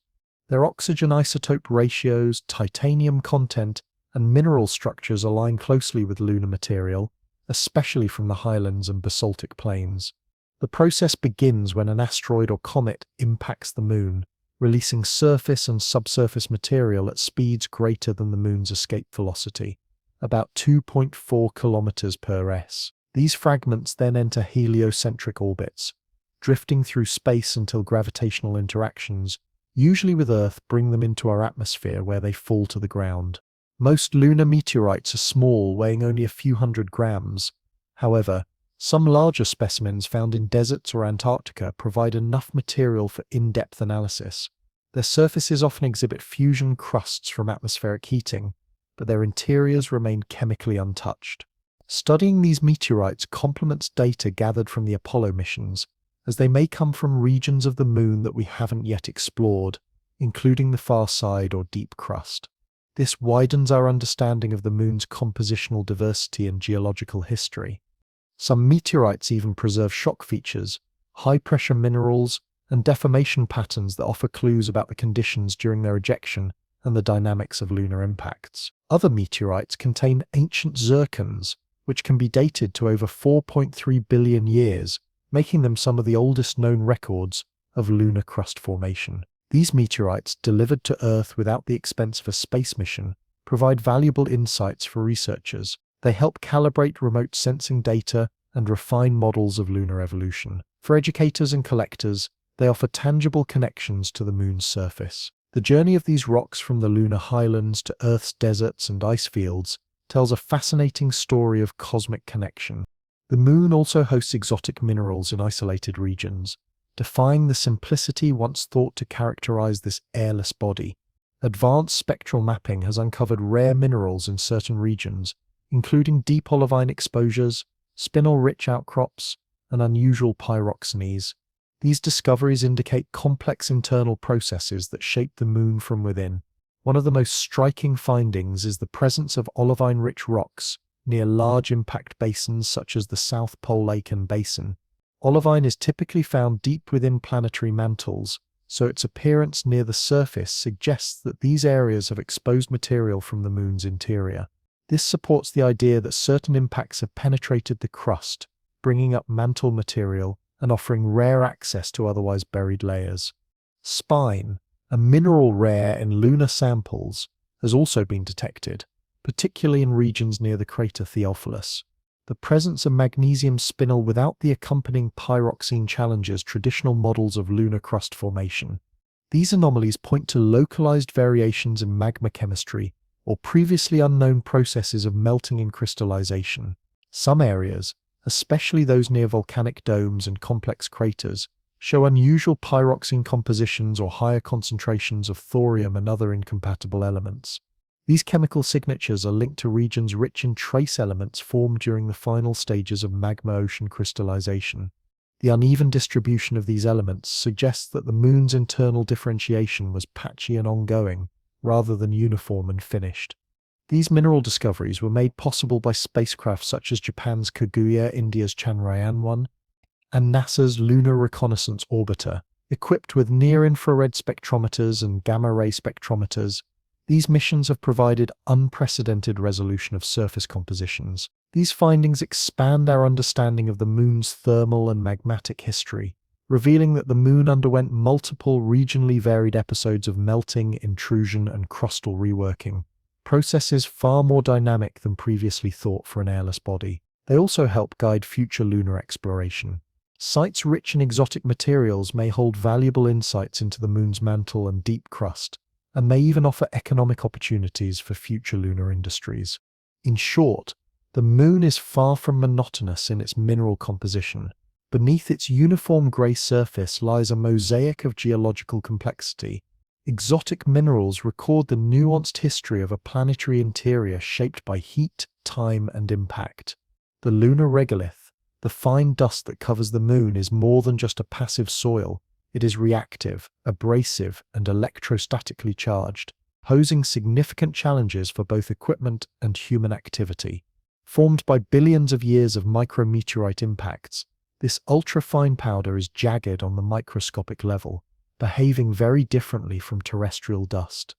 Their oxygen isotope ratios, titanium content, and mineral structures align closely with lunar material, especially from the highlands and basaltic plains. The process begins when an asteroid or comet impacts the Moon, releasing surface and subsurface material at speeds greater than the Moon's escape velocity, about 2.4 kilometers per s. These fragments then enter heliocentric orbits, drifting through space until gravitational interactions, usually with Earth, bring them into our atmosphere where they fall to the ground. Most lunar meteorites are small, weighing only a few hundred grams. However, some larger specimens found in deserts or Antarctica provide enough material for in-depth analysis. Their surfaces often exhibit fusion crusts from atmospheric heating, but their interiors remain chemically untouched. Studying these meteorites complements data gathered from the Apollo missions, as they may come from regions of the Moon that we haven't yet explored, including the far side or deep crust. This widens our understanding of the Moon's compositional diversity and geological history. Some meteorites even preserve shock features, high-pressure minerals, and deformation patterns that offer clues about the conditions during their ejection and the dynamics of lunar impacts. Other meteorites contain ancient zircons, which can be dated to over 4.3 billion years, making them some of the oldest known records of lunar crust formation. These meteorites, delivered to Earth without the expense of a space mission, provide valuable insights for researchers. They help calibrate remote sensing data and refine models of lunar evolution. For educators and collectors, they offer tangible connections to the moon's surface. The journey of these rocks from the lunar highlands to Earth's deserts and ice fields tells a fascinating story of cosmic connection. The moon also hosts exotic minerals in isolated regions, defying the simplicity once thought to characterize this airless body. Advanced spectral mapping has uncovered rare minerals in certain regions, including deep olivine exposures, spinel-rich outcrops, and unusual pyroxenes. These discoveries indicate complex internal processes that shape the moon from within. One of the most striking findings is the presence of olivine-rich rocks near large impact basins such as the South Pole Aitken Basin. Olivine is typically found deep within planetary mantles, so its appearance near the surface suggests that these areas have exposed material from the moon's interior. This supports the idea that certain impacts have penetrated the crust, bringing up mantle material and offering rare access to otherwise buried layers. Spine, a mineral rare in lunar samples, has also been detected, particularly in regions near the crater Theophilus. The presence of magnesium spinel without the accompanying pyroxene challenges traditional models of lunar crust formation. These anomalies point to localized variations in magma chemistry or previously unknown processes of melting and crystallization. Some areas, especially those near volcanic domes and complex craters, show unusual pyroxene compositions or higher concentrations of thorium and other incompatible elements. These chemical signatures are linked to regions rich in trace elements formed during the final stages of magma ocean crystallization. The uneven distribution of these elements suggests that the moon's internal differentiation was patchy and ongoing, rather than uniform and finished. These mineral discoveries were made possible by spacecraft such as Japan's Kaguya, India's Chandrayaan-1, and NASA's Lunar Reconnaissance Orbiter. Equipped with near-infrared spectrometers and gamma-ray spectrometers, these missions have provided unprecedented resolution of surface compositions. These findings expand our understanding of the moon's thermal and magmatic history, revealing that the moon underwent multiple regionally varied episodes of melting, intrusion, and crustal reworking, processes far more dynamic than previously thought for an airless body. They also help guide future lunar exploration. Sites rich in exotic materials may hold valuable insights into the moon's mantle and deep crust, and may even offer economic opportunities for future lunar industries. In short, the moon is far from monotonous in its mineral composition. Beneath its uniform grey surface lies a mosaic of geological complexity. Exotic minerals record the nuanced history of a planetary interior shaped by heat, time, and impact. The lunar regolith, the fine dust that covers the moon, is more than just a passive soil. It is reactive, abrasive, and electrostatically charged, posing significant challenges for both equipment and human activity. Formed by billions of years of micrometeorite impacts, this ultra-fine powder is jagged on the microscopic level, behaving very differently from terrestrial dust.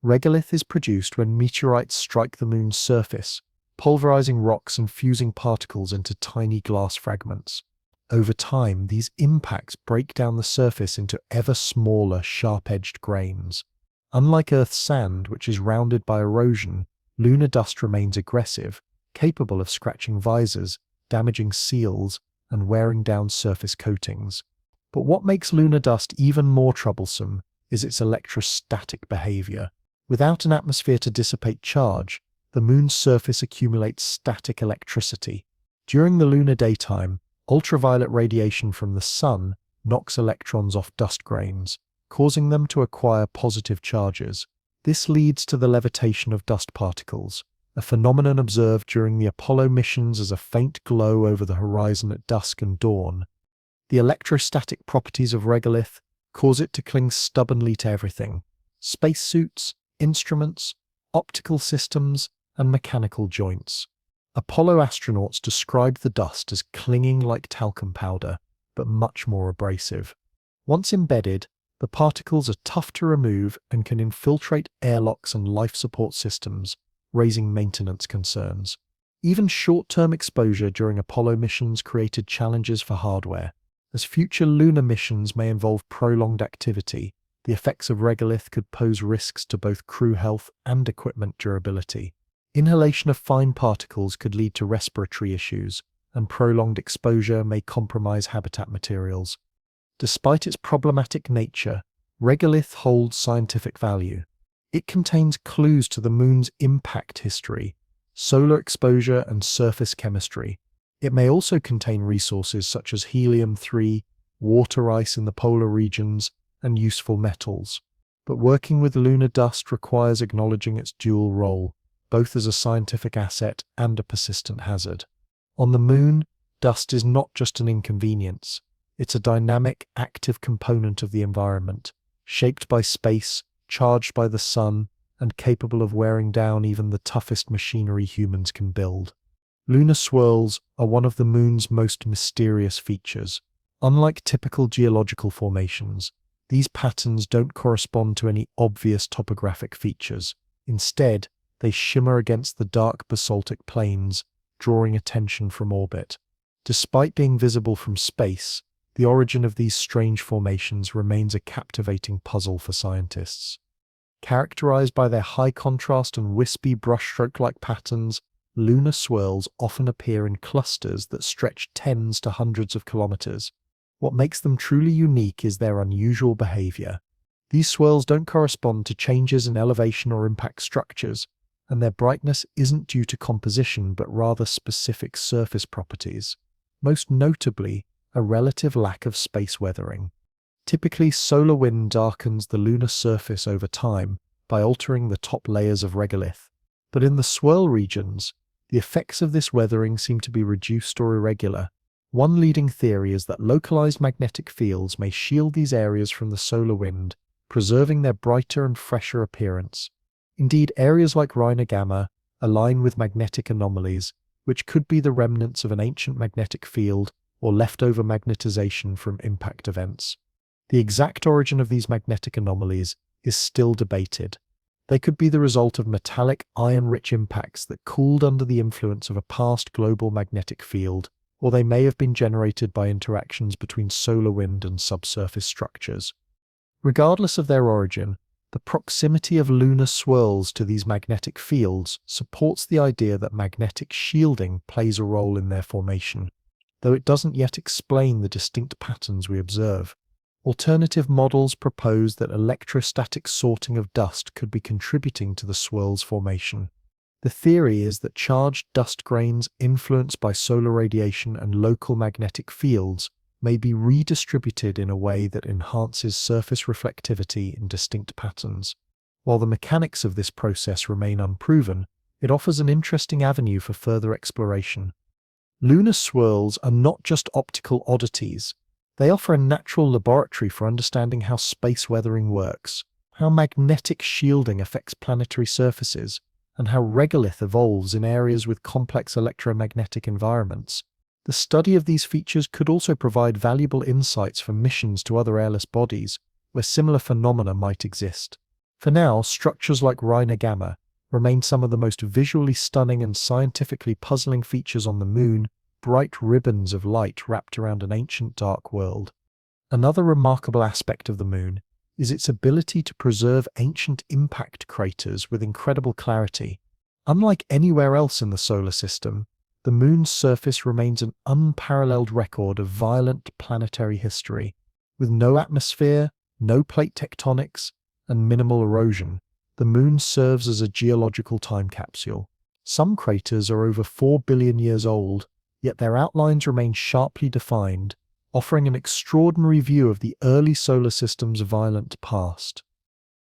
Regolith is produced when meteorites strike the moon's surface, pulverizing rocks and fusing particles into tiny glass fragments. Over time, these impacts break down the surface into ever smaller, sharp-edged grains. Unlike Earth's sand, which is rounded by erosion, lunar dust remains aggressive, capable of scratching visors, damaging seals, and wearing down surface coatings. But what makes lunar dust even more troublesome is its electrostatic behavior. Without an atmosphere to dissipate charge, the moon's surface accumulates static electricity. During the lunar daytime, ultraviolet radiation from the sun knocks electrons off dust grains, causing them to acquire positive charges. This leads to the levitation of dust particles, a phenomenon observed during the Apollo missions as a faint glow over the horizon at dusk and dawn. The electrostatic properties of regolith cause it to cling stubbornly to everything: spacesuits, instruments, optical systems, and mechanical joints. Apollo astronauts described the dust as clinging like talcum powder, but much more abrasive. Once embedded, the particles are tough to remove and can infiltrate airlocks and life support systems, raising maintenance concerns. Even short-term exposure during Apollo missions created challenges for hardware, as future lunar missions may involve prolonged activity. the effects of regolith could pose risks to both crew health and equipment durability. Inhalation of fine particles could lead to respiratory issues, and prolonged exposure may compromise habitat materials. Despite its problematic nature, regolith holds scientific value. It contains clues to the Moon's impact history, solar exposure, and surface chemistry. It may also contain resources such as helium-3, water ice in the polar regions, and useful metals. But working with lunar dust requires acknowledging its dual role, both as a scientific asset and a persistent hazard. On the Moon, dust is not just an inconvenience. It's a dynamic, active component of the environment, shaped by space, charged by the sun, and capable of wearing down even the toughest machinery humans can build. Lunar swirls are one of the Moon's most mysterious features. Unlike typical geological formations, these patterns don't correspond to any obvious topographic features. Instead, they shimmer against the dark basaltic plains, drawing attention from orbit. Despite being visible from space, the origin of these strange formations remains a captivating puzzle for scientists. Characterized by their high contrast and wispy brushstroke-like patterns, lunar swirls often appear in clusters that stretch tens to hundreds of kilometers. What makes them truly unique is their unusual behavior. These swirls don't correspond to changes in elevation or impact structures, and their brightness isn't due to composition but rather specific surface properties. Most notably, a relative lack of space weathering. Typically, solar wind darkens the lunar surface over time by altering the top layers of regolith. But in the swirl regions, the effects of this weathering seem to be reduced or irregular. One leading theory is that localized magnetic fields may shield these areas from the solar wind, preserving their brighter and fresher appearance. Indeed, areas like Rhina Gamma align with magnetic anomalies, which could be the remnants of an ancient magnetic field or leftover magnetization from impact events. The exact origin of these magnetic anomalies is still debated. They could be the result of metallic, iron-rich impacts that cooled under the influence of a past global magnetic field, or they may have been generated by interactions between solar wind and subsurface structures. Regardless of their origin, the proximity of lunar swirls to these magnetic fields supports the idea that magnetic shielding plays a role in their formation, though it doesn't yet explain the distinct patterns we observe. Alternative models propose that electrostatic sorting of dust could be contributing to the swirl's formation. The theory is that charged dust grains influenced by solar radiation and local magnetic fields may be redistributed in a way that enhances surface reflectivity in distinct patterns. While the mechanics of this process remain unproven, it offers an interesting avenue for further exploration. Lunar swirls are not just optical oddities. They offer a natural laboratory for understanding how space weathering works, how magnetic shielding affects planetary surfaces, and how regolith evolves in areas with complex electromagnetic environments. The study of these features could also provide valuable insights for missions to other airless bodies, where similar phenomena might exist. For now, structures like Rhina Gamma remain some of the most visually stunning and scientifically puzzling features on the Moon, bright ribbons of light wrapped around an ancient dark world. Another remarkable aspect of the Moon is its ability to preserve ancient impact craters with incredible clarity. Unlike anywhere else in the solar system, the Moon's surface remains an unparalleled record of violent planetary history. With no atmosphere, no plate tectonics, and minimal erosion, the Moon serves as a geological time capsule. Some craters are over 4 billion years old, yet their outlines remain sharply defined, offering an extraordinary view of the early solar system's violent past.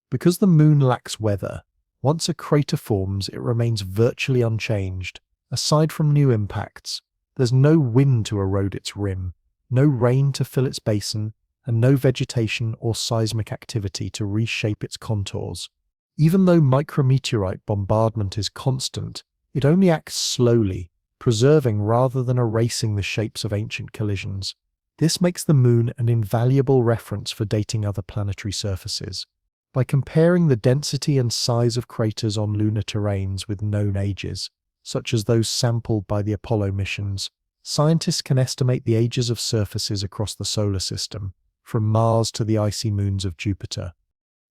Because the Moon lacks weather, once a crater forms, it remains virtually unchanged. Aside from new impacts, there's no wind to erode its rim, no rain to fill its basin, and no vegetation or seismic activity to reshape its contours. Even though micrometeorite bombardment is constant, it only acts slowly, preserving rather than erasing the shapes of ancient collisions. This makes the Moon an invaluable reference for dating other planetary surfaces. By comparing the density and size of craters on lunar terrains with known ages, such as those sampled by the Apollo missions, scientists can estimate the ages of surfaces across the solar system, from Mars to the icy moons of Jupiter.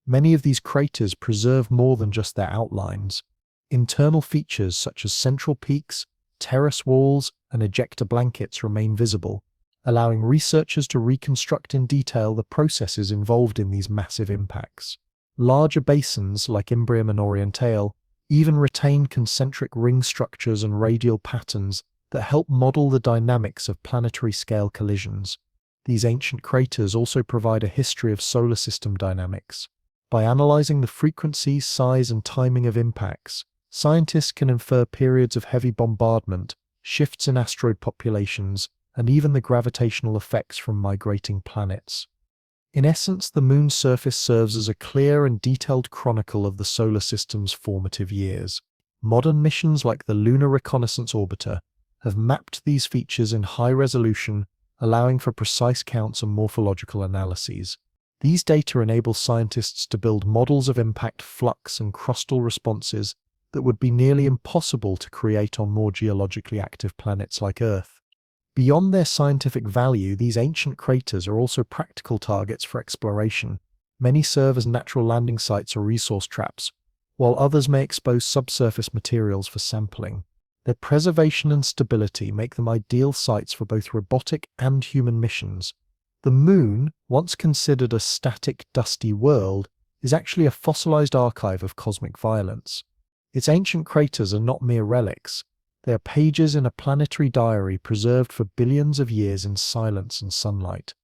Many of these craters preserve more than just their outlines. Internal features such as central peaks, terrace walls, and ejecta blankets remain visible, allowing researchers to reconstruct in detail the processes involved in these massive impacts. Larger basins, like Imbrium and Orientale, even retain concentric ring structures and radial patterns that help model the dynamics of planetary-scale collisions. These ancient craters also provide a history of solar system dynamics. By analyzing the frequency, size, and timing of impacts, scientists can infer periods of heavy bombardment, shifts in asteroid populations, and even the gravitational effects from migrating planets. In essence, the Moon's surface serves as a clear and detailed chronicle of the solar system's formative years. Modern missions like the Lunar Reconnaissance Orbiter have mapped these features in high resolution, allowing for precise counts and morphological analyses. These data enable scientists to build models of impact flux and crustal responses that would be nearly impossible to create on more geologically active planets like Earth. Beyond their scientific value, these ancient craters are also practical targets for exploration. Many serve as natural landing sites or resource traps, while others may expose subsurface materials for sampling. Their preservation and stability make them ideal sites for both robotic and human missions. The Moon, once considered a static, dusty world, is actually a fossilized archive of cosmic violence. Its ancient craters are not mere relics. They are pages in a planetary diary preserved for billions of years in silence and sunlight.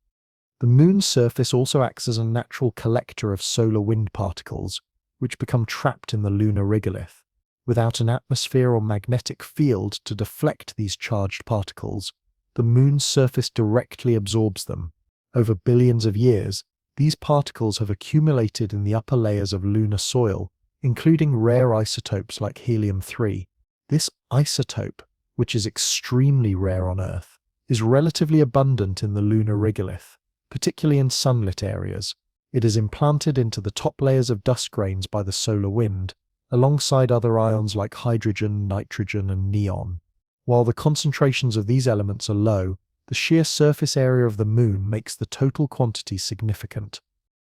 The Moon's surface also acts as a natural collector of solar wind particles, which become trapped in the lunar regolith. Without an atmosphere or magnetic field to deflect these charged particles, the Moon's surface directly absorbs them. Over billions of years, these particles have accumulated in the upper layers of lunar soil, including rare isotopes like helium-3. This isotope, which is extremely rare on Earth, is relatively abundant in the lunar regolith, particularly in sunlit areas. It is implanted into the top layers of dust grains by the solar wind, alongside other ions like hydrogen, nitrogen, and neon. While the concentrations of these elements are low, the sheer surface area of the Moon makes the total quantity significant.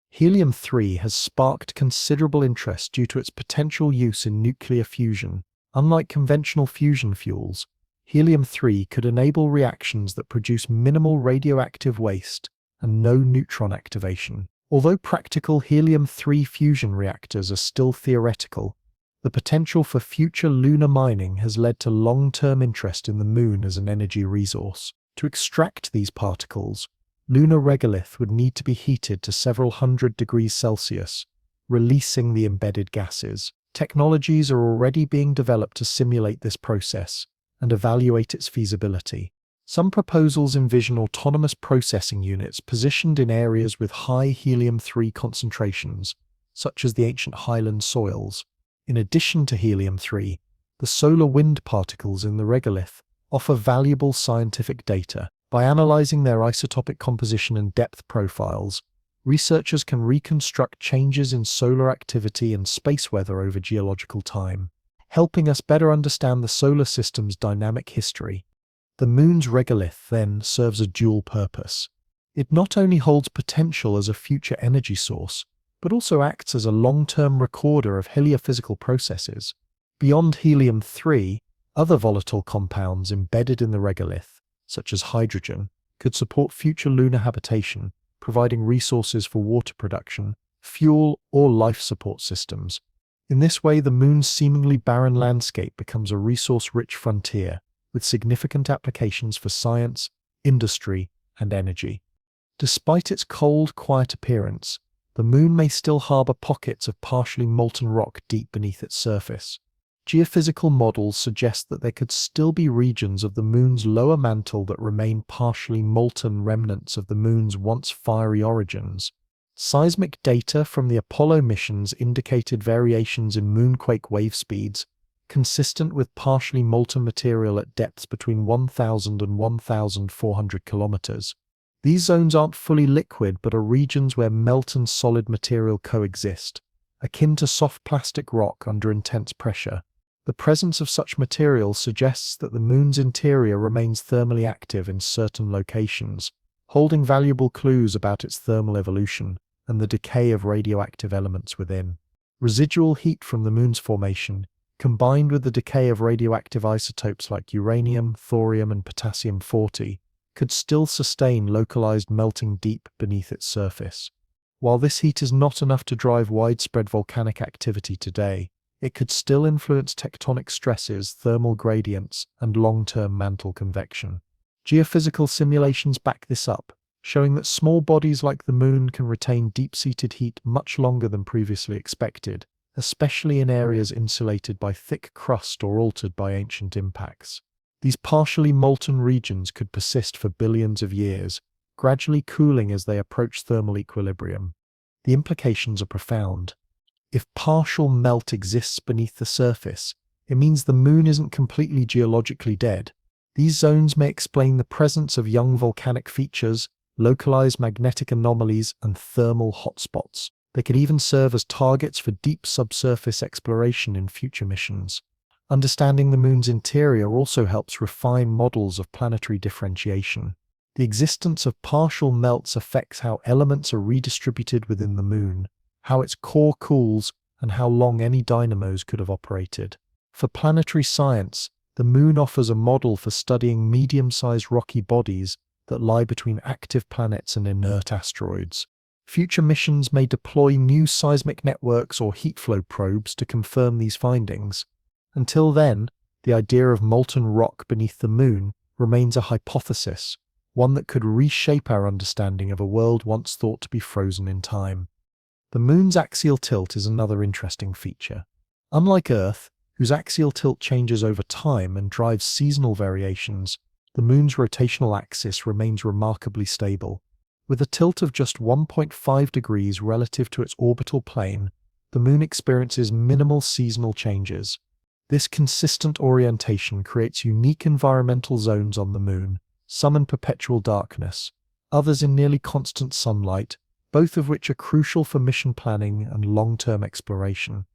Helium-3 has sparked considerable interest due to its potential use in nuclear fusion. Unlike conventional fusion fuels, helium-3 could enable reactions that produce minimal radioactive waste and no neutron activation. Although practical helium-3 fusion reactors are still theoretical, the potential for future lunar mining has led to long-term interest in the Moon as an energy resource. To extract these particles, lunar regolith would need to be heated to several hundred degrees Celsius, releasing the embedded gases. Technologies are already being developed to simulate this process and evaluate its feasibility. Some proposals envision autonomous processing units positioned in areas with high helium-3 concentrations, such as the ancient highland soils. In addition to helium-3, the solar wind particles in the regolith offer valuable scientific data. By analyzing their isotopic composition and depth profiles, researchers can reconstruct changes in solar activity and space weather over geological time, helping us better understand the solar system's dynamic history. The Moon's regolith, then, serves a dual purpose. It not only holds potential as a future energy source, but also acts as a long-term recorder of heliophysical processes. Beyond helium-3, other volatile compounds embedded in the regolith, such as hydrogen, could support future lunar habitation, providing resources for water production, fuel, or life support systems. In this way, the Moon's seemingly barren landscape becomes a resource-rich frontier, with significant applications for science, industry, and energy. Despite its cold, quiet appearance, the Moon may still harbor pockets of partially molten rock deep beneath its surface. Geophysical models suggest that there could still be regions of the Moon's lower mantle that remain partially molten remnants of the Moon's once fiery origins. Seismic data from the Apollo missions indicated variations in moonquake wave speeds, consistent with partially molten material at depths between 1,000 and 1,400 kilometers. These zones aren't fully liquid but are regions where melt and solid material coexist, akin to soft plastic rock under intense pressure. The presence of such material suggests that the Moon's interior remains thermally active in certain locations, holding valuable clues about its thermal evolution. and the decay of radioactive elements within. Residual heat from the moon's formation, combined with the decay of radioactive isotopes like uranium, thorium, and potassium-40, could still sustain localized melting deep beneath its surface. While this heat is not enough to drive widespread volcanic activity today, it could still influence tectonic stresses, thermal gradients, and long-term mantle convection. Geophysical simulations back this up, showing that small bodies like the moon can retain deep-seated heat much longer than previously expected, especially in areas insulated by thick crust or altered by ancient impacts. These partially molten regions could persist for billions of years, gradually cooling as they approach thermal equilibrium. The implications are profound. If partial melt exists beneath the surface, it means the moon isn't completely geologically dead. These zones may explain the presence of young volcanic features, localized magnetic anomalies, and thermal hotspots. They could even serve as targets for deep subsurface exploration in future missions. Understanding the moon's interior also helps refine models of planetary differentiation. The existence of partial melts affects how elements are redistributed within the moon, how its core cools, and how long any dynamos could have operated. For planetary science, the moon offers a model for studying medium-sized rocky bodies that lie between active planets and inert asteroids. Future missions may deploy new seismic networks or heat flow probes to confirm these findings. Until then, the idea of molten rock beneath the moon remains a hypothesis, one that could reshape our understanding of a world once thought to be frozen in time. The moon's axial tilt is another interesting feature. Unlike Earth, whose axial tilt changes over time and drives seasonal variations, the moon's rotational axis remains remarkably stable. With a tilt of just 1.5 degrees relative to its orbital plane, the moon experiences minimal seasonal changes. This consistent orientation creates unique environmental zones on the moon, some in perpetual darkness, others in nearly constant sunlight, both of which are crucial for mission planning and long-term exploration.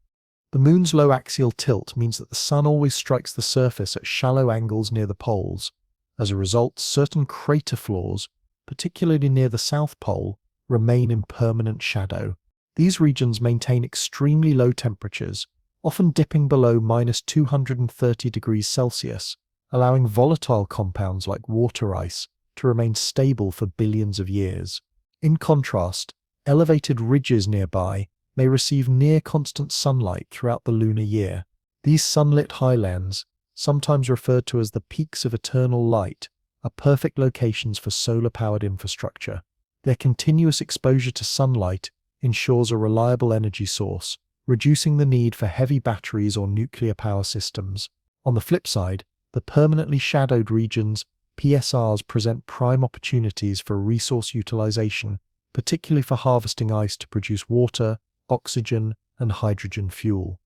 The moon's low axial tilt means that the sun always strikes the surface at shallow angles near the poles. As a result, certain crater floors, particularly near the South Pole, remain in permanent shadow. These regions maintain extremely low temperatures, often dipping below -230 degrees Celsius, allowing volatile compounds like water ice to remain stable for billions of years. In contrast, elevated ridges nearby may receive near-constant sunlight throughout the lunar year. These sunlit highlands, sometimes referred to as the peaks of eternal light, are perfect locations for solar-powered infrastructure. Their continuous exposure to sunlight ensures a reliable energy source, reducing the need for heavy batteries or nuclear power systems. On the flip side, the permanently shadowed regions, PSRs, present prime opportunities for resource utilization, particularly for harvesting ice to produce water, oxygen, and hydrogen fuel.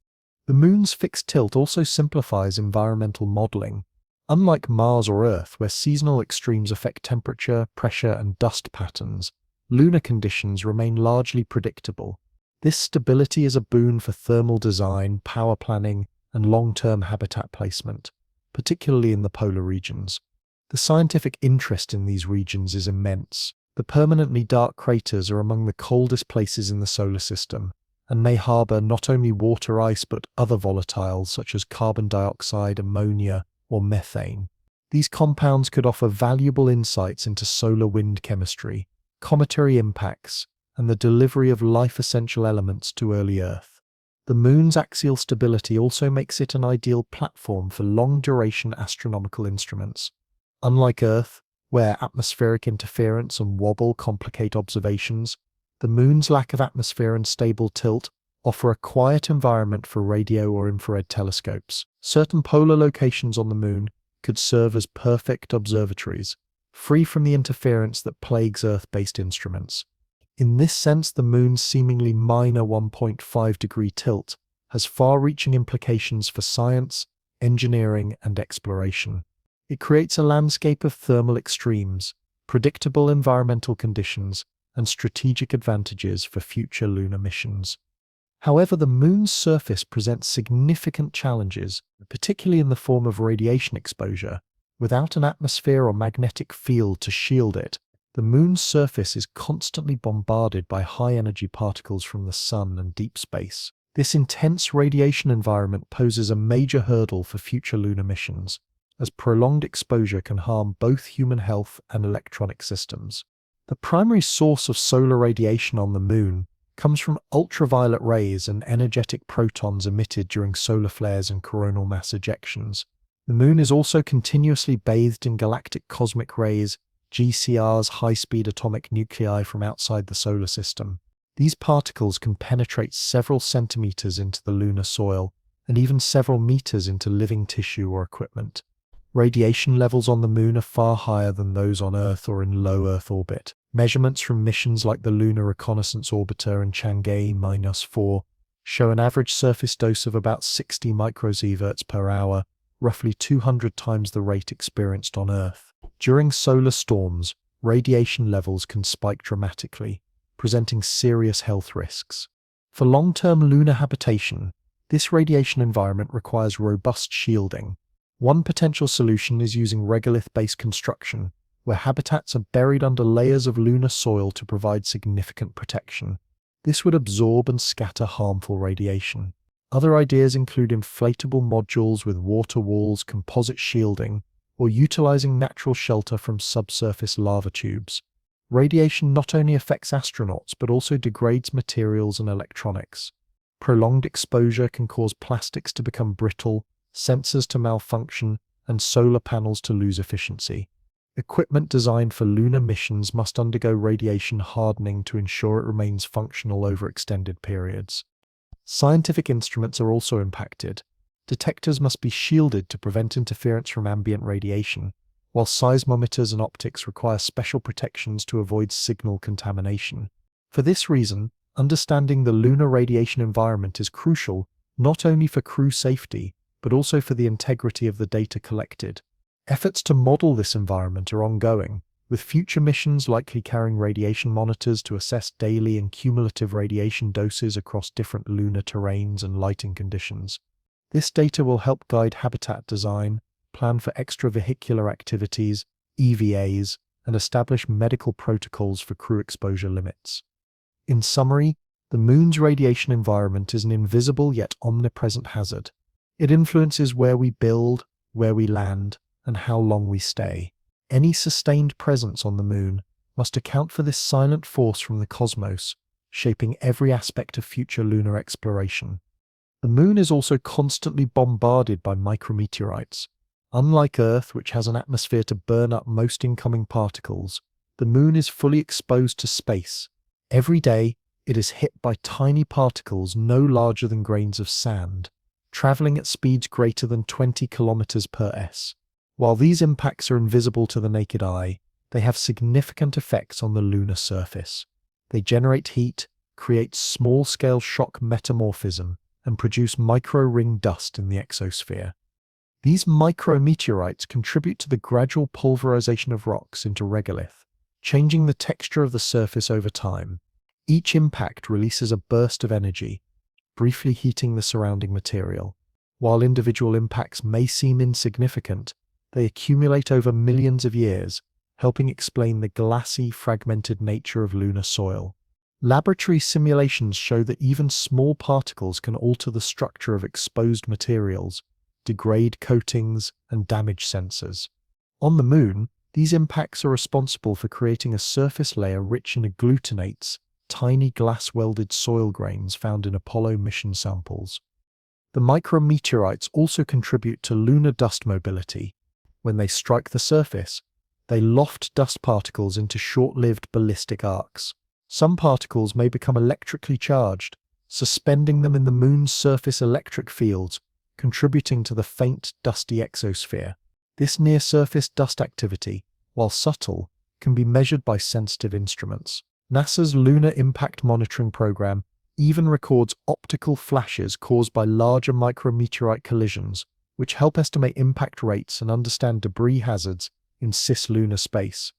The moon's fixed tilt also simplifies environmental modeling. Unlike Mars or Earth, where seasonal extremes affect temperature, pressure, and dust patterns, lunar conditions remain largely predictable. This stability is a boon for thermal design, power planning, and long-term habitat placement, particularly in the polar regions. The scientific interest in these regions is immense. The permanently dark craters are among the coldest places in the solar system, and may harbor not only water ice but other volatiles such as carbon dioxide, ammonia, or methane. These compounds could offer valuable insights into solar wind chemistry, cometary impacts, and the delivery of life-essential elements to early Earth. The moon's axial stability also makes it an ideal platform for long-duration astronomical instruments. Unlike Earth, where atmospheric interference and wobble complicate observations, the moon's lack of atmosphere and stable tilt offer a quiet environment for radio or infrared telescopes. Certain polar locations on the moon could serve as perfect observatories, free from the interference that plagues Earth-based instruments. In this sense, the moon's seemingly minor 1.5-degree tilt has far-reaching implications for science, engineering, and exploration. It creates a landscape of thermal extremes, predictable environmental conditions, and strategic advantages for future lunar missions. However, the moon's surface presents significant challenges, particularly in the form of radiation exposure. Without an atmosphere or magnetic field to shield it, The moon's surface is constantly bombarded by high-energy particles from the sun and deep space. This intense radiation environment poses a major hurdle for future lunar missions, as prolonged exposure can harm both human health and electronic systems. The primary source of solar radiation on the moon comes from ultraviolet rays and energetic protons emitted during solar flares and coronal mass ejections. The moon is also continuously bathed in galactic cosmic rays, GCRs, high-speed atomic nuclei from outside the solar system. These particles can penetrate several centimeters into the lunar soil and even several meters into living tissue or equipment. Radiation levels on the moon are far higher than those on Earth or in low Earth orbit. Measurements from missions like the Lunar Reconnaissance Orbiter and Chang'e-4 show an average surface dose of about 60 microsieverts per hour, roughly 200 times the rate experienced on Earth. During solar storms, radiation levels can spike dramatically, presenting serious health risks. For long-term lunar habitation, this radiation environment requires robust shielding. One potential solution is using regolith-based construction, where habitats are buried under layers of lunar soil to provide significant protection. This would absorb and scatter harmful radiation. Other ideas include inflatable modules with water walls, composite shielding, or utilizing natural shelter from subsurface lava tubes. Radiation not only affects astronauts but also degrades materials and electronics. Prolonged exposure can cause plastics to become brittle, sensors to malfunction, and solar panels to lose efficiency. Equipment designed for lunar missions must undergo radiation hardening to ensure it remains functional over extended periods. Scientific instruments are also impacted. Detectors must be shielded to prevent interference from ambient radiation, while seismometers and optics require special protections to avoid signal contamination. For this reason, understanding the lunar radiation environment is crucial not only for crew safety, but also for the integrity of the data collected. Efforts to model this environment are ongoing, with future missions likely carrying radiation monitors to assess daily and cumulative radiation doses across different lunar terrains and lighting conditions. This data will help guide habitat design, plan for extravehicular activities, EVAs, and establish medical protocols for crew exposure limits. In summary, the moon's radiation environment is an invisible yet omnipresent hazard. It influences where we build, where we land, and how long we stay. Any sustained presence on the moon must account for this silent force from the cosmos, shaping every aspect of future lunar exploration. The moon is also constantly bombarded by micrometeorites. Unlike Earth, which has an atmosphere to burn up most incoming particles, the moon is fully exposed to space. Every day, it is hit by tiny particles no larger than grains of sand, traveling at speeds greater than 20 kilometers per s. While these impacts are invisible to the naked eye, they have significant effects on the lunar surface. They generate heat, create small-scale shock metamorphism, and produce micro-ring dust in the exosphere. These micrometeorites contribute to the gradual pulverization of rocks into regolith, changing the texture of the surface over time. Each impact releases a burst of energy, briefly heating the surrounding material. While individual impacts may seem insignificant, they accumulate over millions of years, helping explain the glassy, fragmented nature of lunar soil. Laboratory simulations show that even small particles can alter the structure of exposed materials, degrade coatings, and damage sensors. On the moon, these impacts are responsible for creating a surface layer rich in agglutinates, tiny glass-welded soil grains found in Apollo mission samples. The micrometeorites also contribute to lunar dust mobility. When they strike the surface, they loft dust particles into short-lived ballistic arcs. Some particles may become electrically charged, suspending them in the moon's surface electric fields, contributing to the faint, dusty exosphere. This near-surface dust activity, while subtle, can be measured by sensitive instruments. NASA's Lunar Impact Monitoring Program even records optical flashes caused by larger micrometeorite collisions, which help estimate impact rates and understand debris hazards in cislunar space.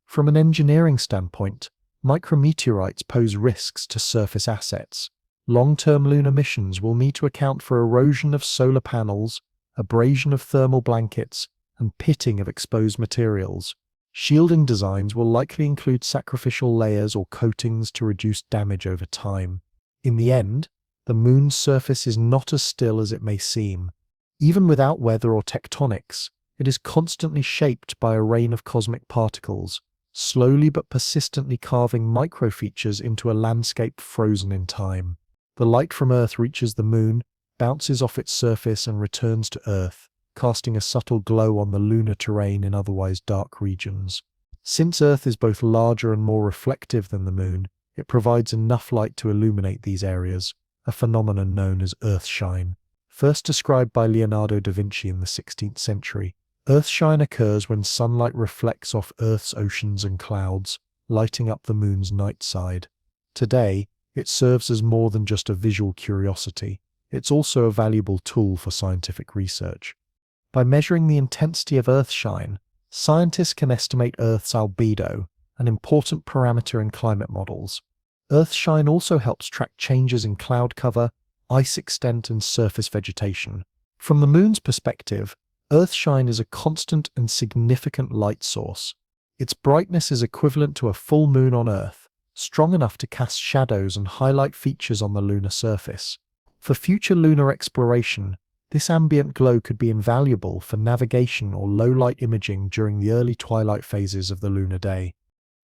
From an engineering standpoint, micrometeorites pose risks to surface assets. Long-term lunar missions will need to account for erosion of solar panels, abrasion of thermal blankets, and pitting of exposed materials. Shielding designs will likely include sacrificial layers or coatings to reduce damage over time. In the end, the moon's surface is not as still as it may seem. Even without weather or tectonics, it is constantly shaped by a rain of cosmic particles, slowly but persistently carving microfeatures into a landscape frozen in time. The light from Earth reaches the moon, bounces off its surface and returns to Earth, casting a subtle glow on the lunar terrain in otherwise dark regions. Since Earth is both larger and more reflective than the moon, it provides enough light to illuminate these areas, a phenomenon known as earthshine. First described by Leonardo da Vinci in the 16th century, earthshine occurs when sunlight reflects off Earth's oceans and clouds, lighting up the moon's night side. Today, it serves as more than just a visual curiosity. It's also a valuable tool for scientific research. By measuring the intensity of earthshine, scientists can estimate Earth's albedo, an important parameter in climate models. Earthshine also helps track changes in cloud cover, ice extent and surface vegetation. From the moon's perspective, earthshine is a constant and significant light source. Its brightness is equivalent to a full moon on Earth, strong enough to cast shadows and highlight features on the lunar surface. For future lunar exploration, this ambient glow could be invaluable for navigation or low-light imaging during the early twilight phases of the lunar day.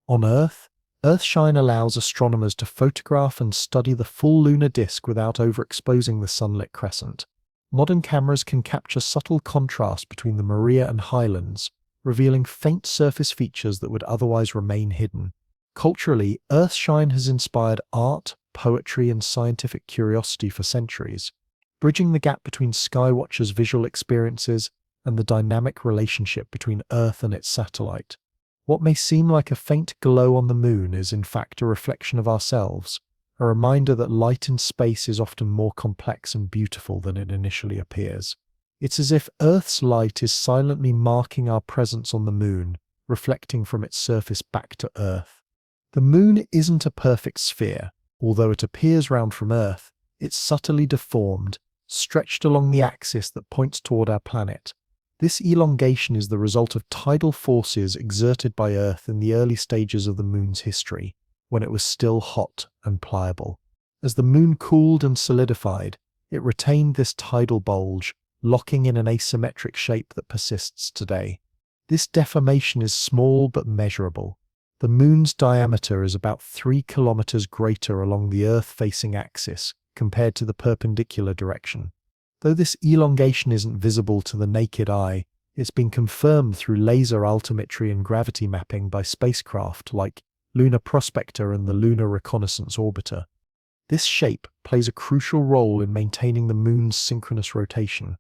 On Earth, earthshine allows astronomers to photograph and study the full lunar disk without overexposing the sunlit crescent. Modern cameras can capture subtle contrast between the Maria and Highlands, revealing faint surface features that would otherwise remain hidden. Culturally, earthshine has inspired art, poetry, and scientific curiosity for centuries, bridging the gap between skywatchers' visual experiences and the dynamic relationship between Earth and its satellite. What may seem like a faint glow on the moon is in fact a reflection of ourselves, a reminder that light in space is often more complex and beautiful than it initially appears. It's as if Earth's light is silently marking our presence on the moon, reflecting from its surface back to Earth. The moon isn't a perfect sphere. Although it appears round from Earth, it's subtly deformed, stretched along the axis that points toward our planet. This elongation is the result of tidal forces exerted by Earth in the early stages of the moon's history, when it was still hot and pliable. As the moon cooled and solidified, it retained this tidal bulge, locking in an asymmetric shape that persists today. This deformation is small but measurable. The moon's diameter is about 3 kilometers greater along the Earth-facing axis compared to the perpendicular direction. Though this elongation isn't visible to the naked eye, it's been confirmed through laser altimetry and gravity mapping by spacecraft like Lunar Prospector and the Lunar Reconnaissance Orbiter. This shape plays a crucial role in maintaining the moon's synchronous rotation,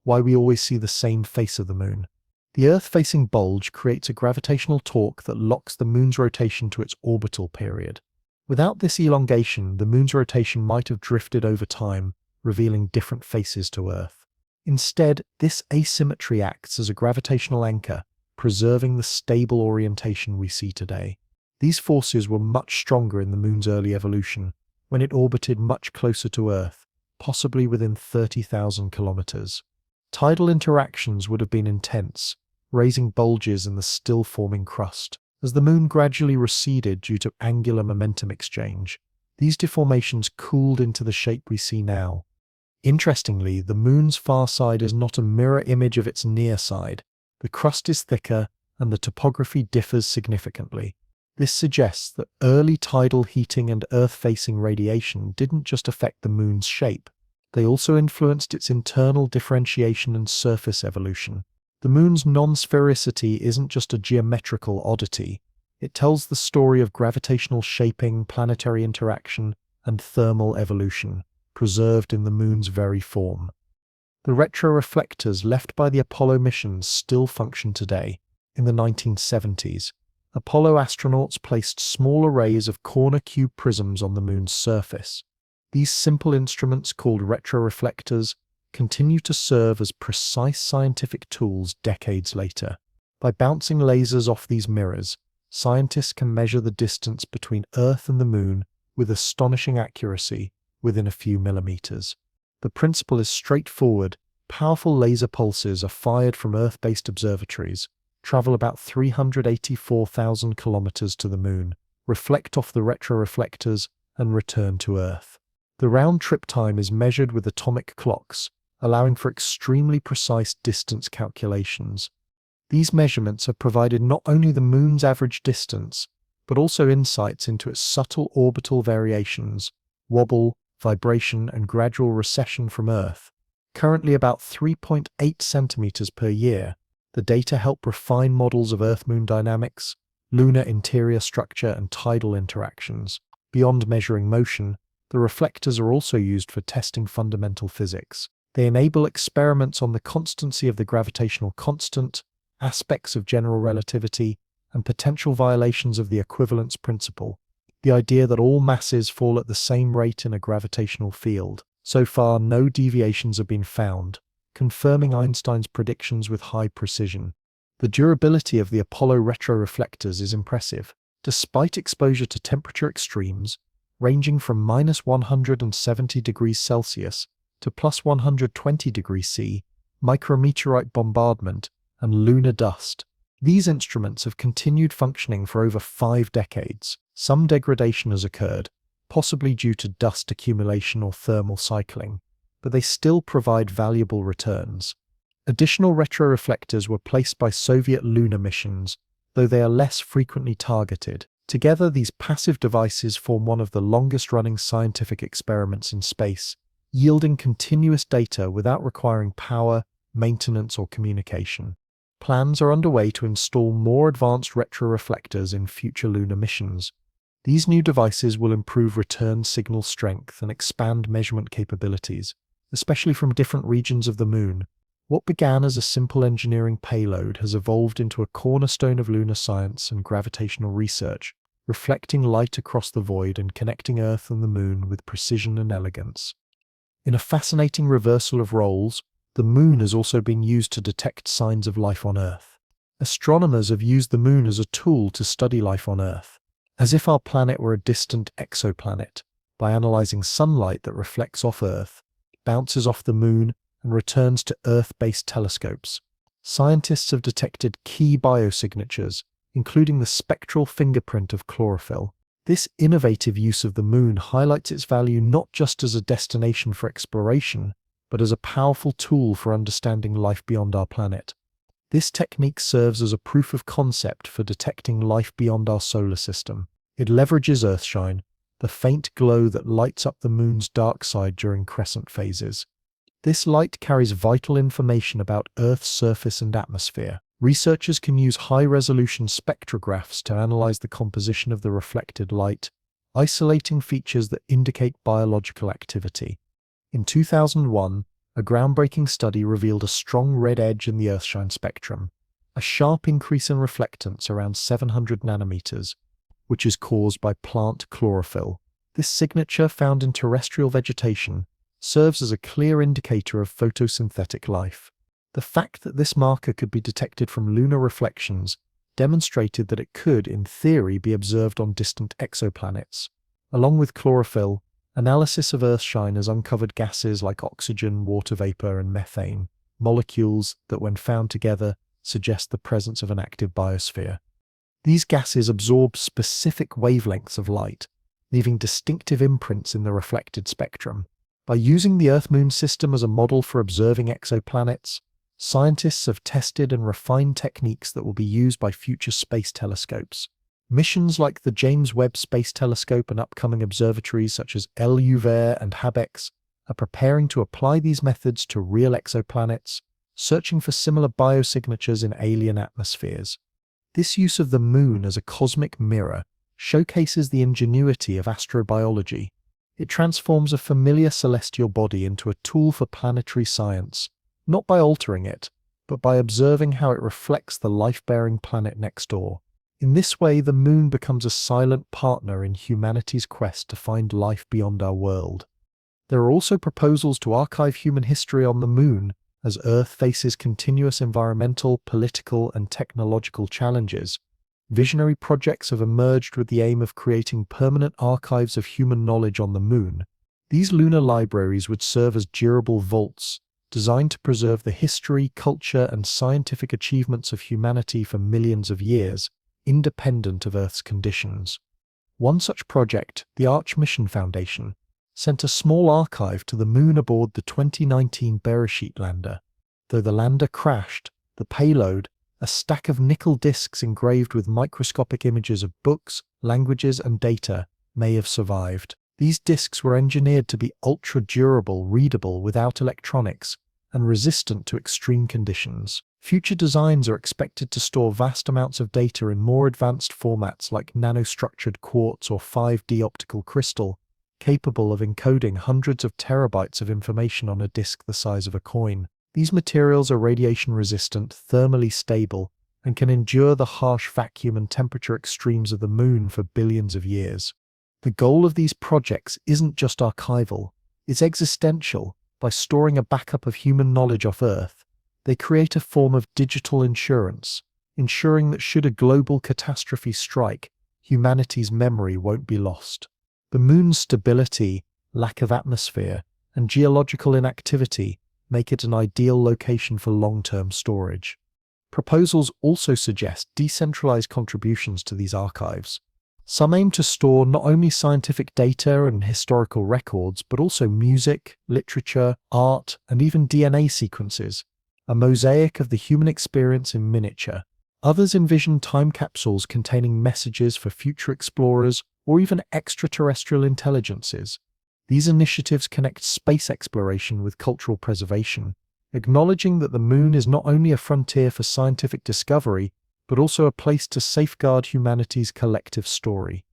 why we always see the same face of the moon. The Earth-facing bulge creates a gravitational torque that locks the moon's rotation to its orbital period. Without this elongation, the moon's rotation might have drifted over time, revealing different faces to Earth. Instead, this asymmetry acts as a gravitational anchor, preserving the stable orientation we see today. These forces were much stronger in the moon's early evolution, when it orbited much closer to Earth, possibly within 30,000 kilometers. Tidal interactions would have been intense, raising bulges in the still-forming crust. As the moon gradually receded due to angular momentum exchange, these deformations cooled into the shape we see now. Interestingly, the moon's far side is not a mirror image of its near side. The crust is thicker, and the topography differs significantly. This suggests that early tidal heating and Earth-facing radiation didn't just affect the moon's shape, they also influenced its internal differentiation and surface evolution. The moon's non-sphericity isn't just a geometrical oddity, it tells the story of gravitational shaping, planetary interaction, and thermal evolution, preserved in the moon's very form. The retroreflectors left by the Apollo missions still function today. In the 1970s, Apollo astronauts placed small arrays of corner cube prisms on the moon's surface. These simple instruments, called retroreflectors, continue to serve as precise scientific tools decades later. By bouncing lasers off these mirrors, scientists can measure the distance between Earth and the moon with astonishing accuracy within a few millimeters. The principle is straightforward. Powerful laser pulses are fired from Earth-based observatories, travel about 384,000 kilometers to the moon, reflect off the retroreflectors, and return to Earth. The round-trip time is measured with atomic clocks, allowing for extremely precise distance calculations. These measurements have provided not only the moon's average distance, but also insights into its subtle orbital variations, wobble, vibration, and gradual recession from Earth. Currently about 3.8 centimeters per year, the data help refine models of Earth-Moon dynamics, lunar interior structure, and tidal interactions. Beyond measuring motion, the reflectors are also used for testing fundamental physics. They enable experiments on the constancy of the gravitational constant, aspects of general relativity, and potential violations of the equivalence principle, the idea that all masses fall at the same rate in a gravitational field. So far, no deviations have been found, confirming Einstein's predictions with high precision. The durability of the Apollo retroreflectors is impressive. Despite exposure to temperature extremes, ranging from -170 degrees Celsius to +120 degrees C, micrometeorite bombardment, and lunar dust, these instruments have continued functioning for over 5 decades. Some degradation has occurred, possibly due to dust accumulation or thermal cycling, but they still provide valuable returns. Additional retroreflectors were placed by Soviet lunar missions, though they are less frequently targeted. Together, these passive devices form one of the longest-running scientific experiments in space, yielding continuous data without requiring power, maintenance, or communication. Plans are underway to install more advanced retroreflectors in future lunar missions. These new devices will improve return signal strength and expand measurement capabilities, especially from different regions of the moon. What began as a simple engineering payload has evolved into a cornerstone of lunar science and gravitational research, reflecting light across the void and connecting Earth and the moon with precision and elegance. In a fascinating reversal of roles, the moon has also been used to detect signs of life on Earth. Astronomers have used the moon as a tool to study life on Earth, as if our planet were a distant exoplanet, by analyzing sunlight that reflects off Earth, bounces off the moon, and returns to Earth-based telescopes. Scientists have detected key biosignatures, including the spectral fingerprint of chlorophyll. This innovative use of the moon highlights its value not just as a destination for exploration, but as a powerful tool for understanding life beyond our planet. This technique serves as a proof of concept for detecting life beyond our solar system. It leverages Earthshine, the faint glow that lights up the moon's dark side during crescent phases. This light carries vital information about Earth's surface and atmosphere. Researchers can use high-resolution spectrographs to analyze the composition of the reflected light, isolating features that indicate biological activity. In 2001, a groundbreaking study revealed a strong red edge in the Earthshine spectrum, a sharp increase in reflectance around 700 nanometers, which is caused by plant chlorophyll. This signature, found in terrestrial vegetation, serves as a clear indicator of photosynthetic life. The fact that this marker could be detected from lunar reflections demonstrated that it could, in theory, be observed on distant exoplanets. Along with chlorophyll, analysis of Earthshine has uncovered gases like oxygen, water vapor, and methane, molecules that, when found together, suggest the presence of an active biosphere. These gases absorb specific wavelengths of light, leaving distinctive imprints in the reflected spectrum. By using the Earth-Moon system as a model for observing exoplanets, scientists have tested and refined techniques that will be used by future space telescopes. Missions like the James Webb Space Telescope and upcoming observatories such as LUVAIR and HABEX are preparing to apply these methods to real exoplanets, searching for similar biosignatures in alien atmospheres. This use of the moon as a cosmic mirror showcases the ingenuity of astrobiology. It transforms a familiar celestial body into a tool for planetary science, not by altering it, but by observing how it reflects the life-bearing planet next door. In this way, the moon becomes a silent partner in humanity's quest to find life beyond our world. There are also proposals to archive human history on the moon as Earth faces continuous environmental, political, and technological challenges. Visionary projects have emerged with the aim of creating permanent archives of human knowledge on the moon. These lunar libraries would serve as durable vaults, designed to preserve the history, culture, and scientific achievements of humanity for millions of years, independent of Earth's conditions. One such project, the Arch Mission Foundation, sent a small archive to the Moon aboard the 2019 Beresheet lander. Though the lander crashed, the payload, a stack of nickel discs engraved with microscopic images of books, languages, and data, may have survived. These discs were engineered to be ultra-durable, readable without electronics, and resistant to extreme conditions. Future designs are expected to store vast amounts of data in more advanced formats like nanostructured quartz or 5D optical crystal, capable of encoding hundreds of terabytes of information on a disk the size of a coin. These materials are radiation-resistant, thermally stable, and can endure the harsh vacuum and temperature extremes of the Moon for billions of years. The goal of these projects isn't just archival, it's existential. By storing a backup of human knowledge off Earth, they create a form of digital insurance, ensuring that should a global catastrophe strike, humanity's memory won't be lost. The Moon's stability, lack of atmosphere, and geological inactivity make it an ideal location for long-term storage. Proposals also suggest decentralized contributions to these archives. Some aim to store not only scientific data and historical records, but also music, literature, art, and even DNA sequences, a mosaic of the human experience in miniature. Others envision time capsules containing messages for future explorers or even extraterrestrial intelligences. These initiatives connect space exploration with cultural preservation, acknowledging that the Moon is not only a frontier for scientific discovery, but also a place to safeguard humanity's collective story.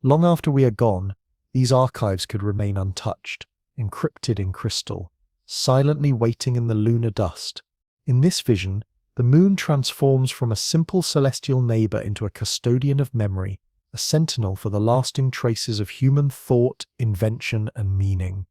Long after we are gone, these archives could remain untouched, encrypted in crystal, silently waiting in the lunar dust. In this vision, the Moon transforms from a simple celestial neighbor into a custodian of memory, a sentinel for the lasting traces of human thought, invention, and meaning.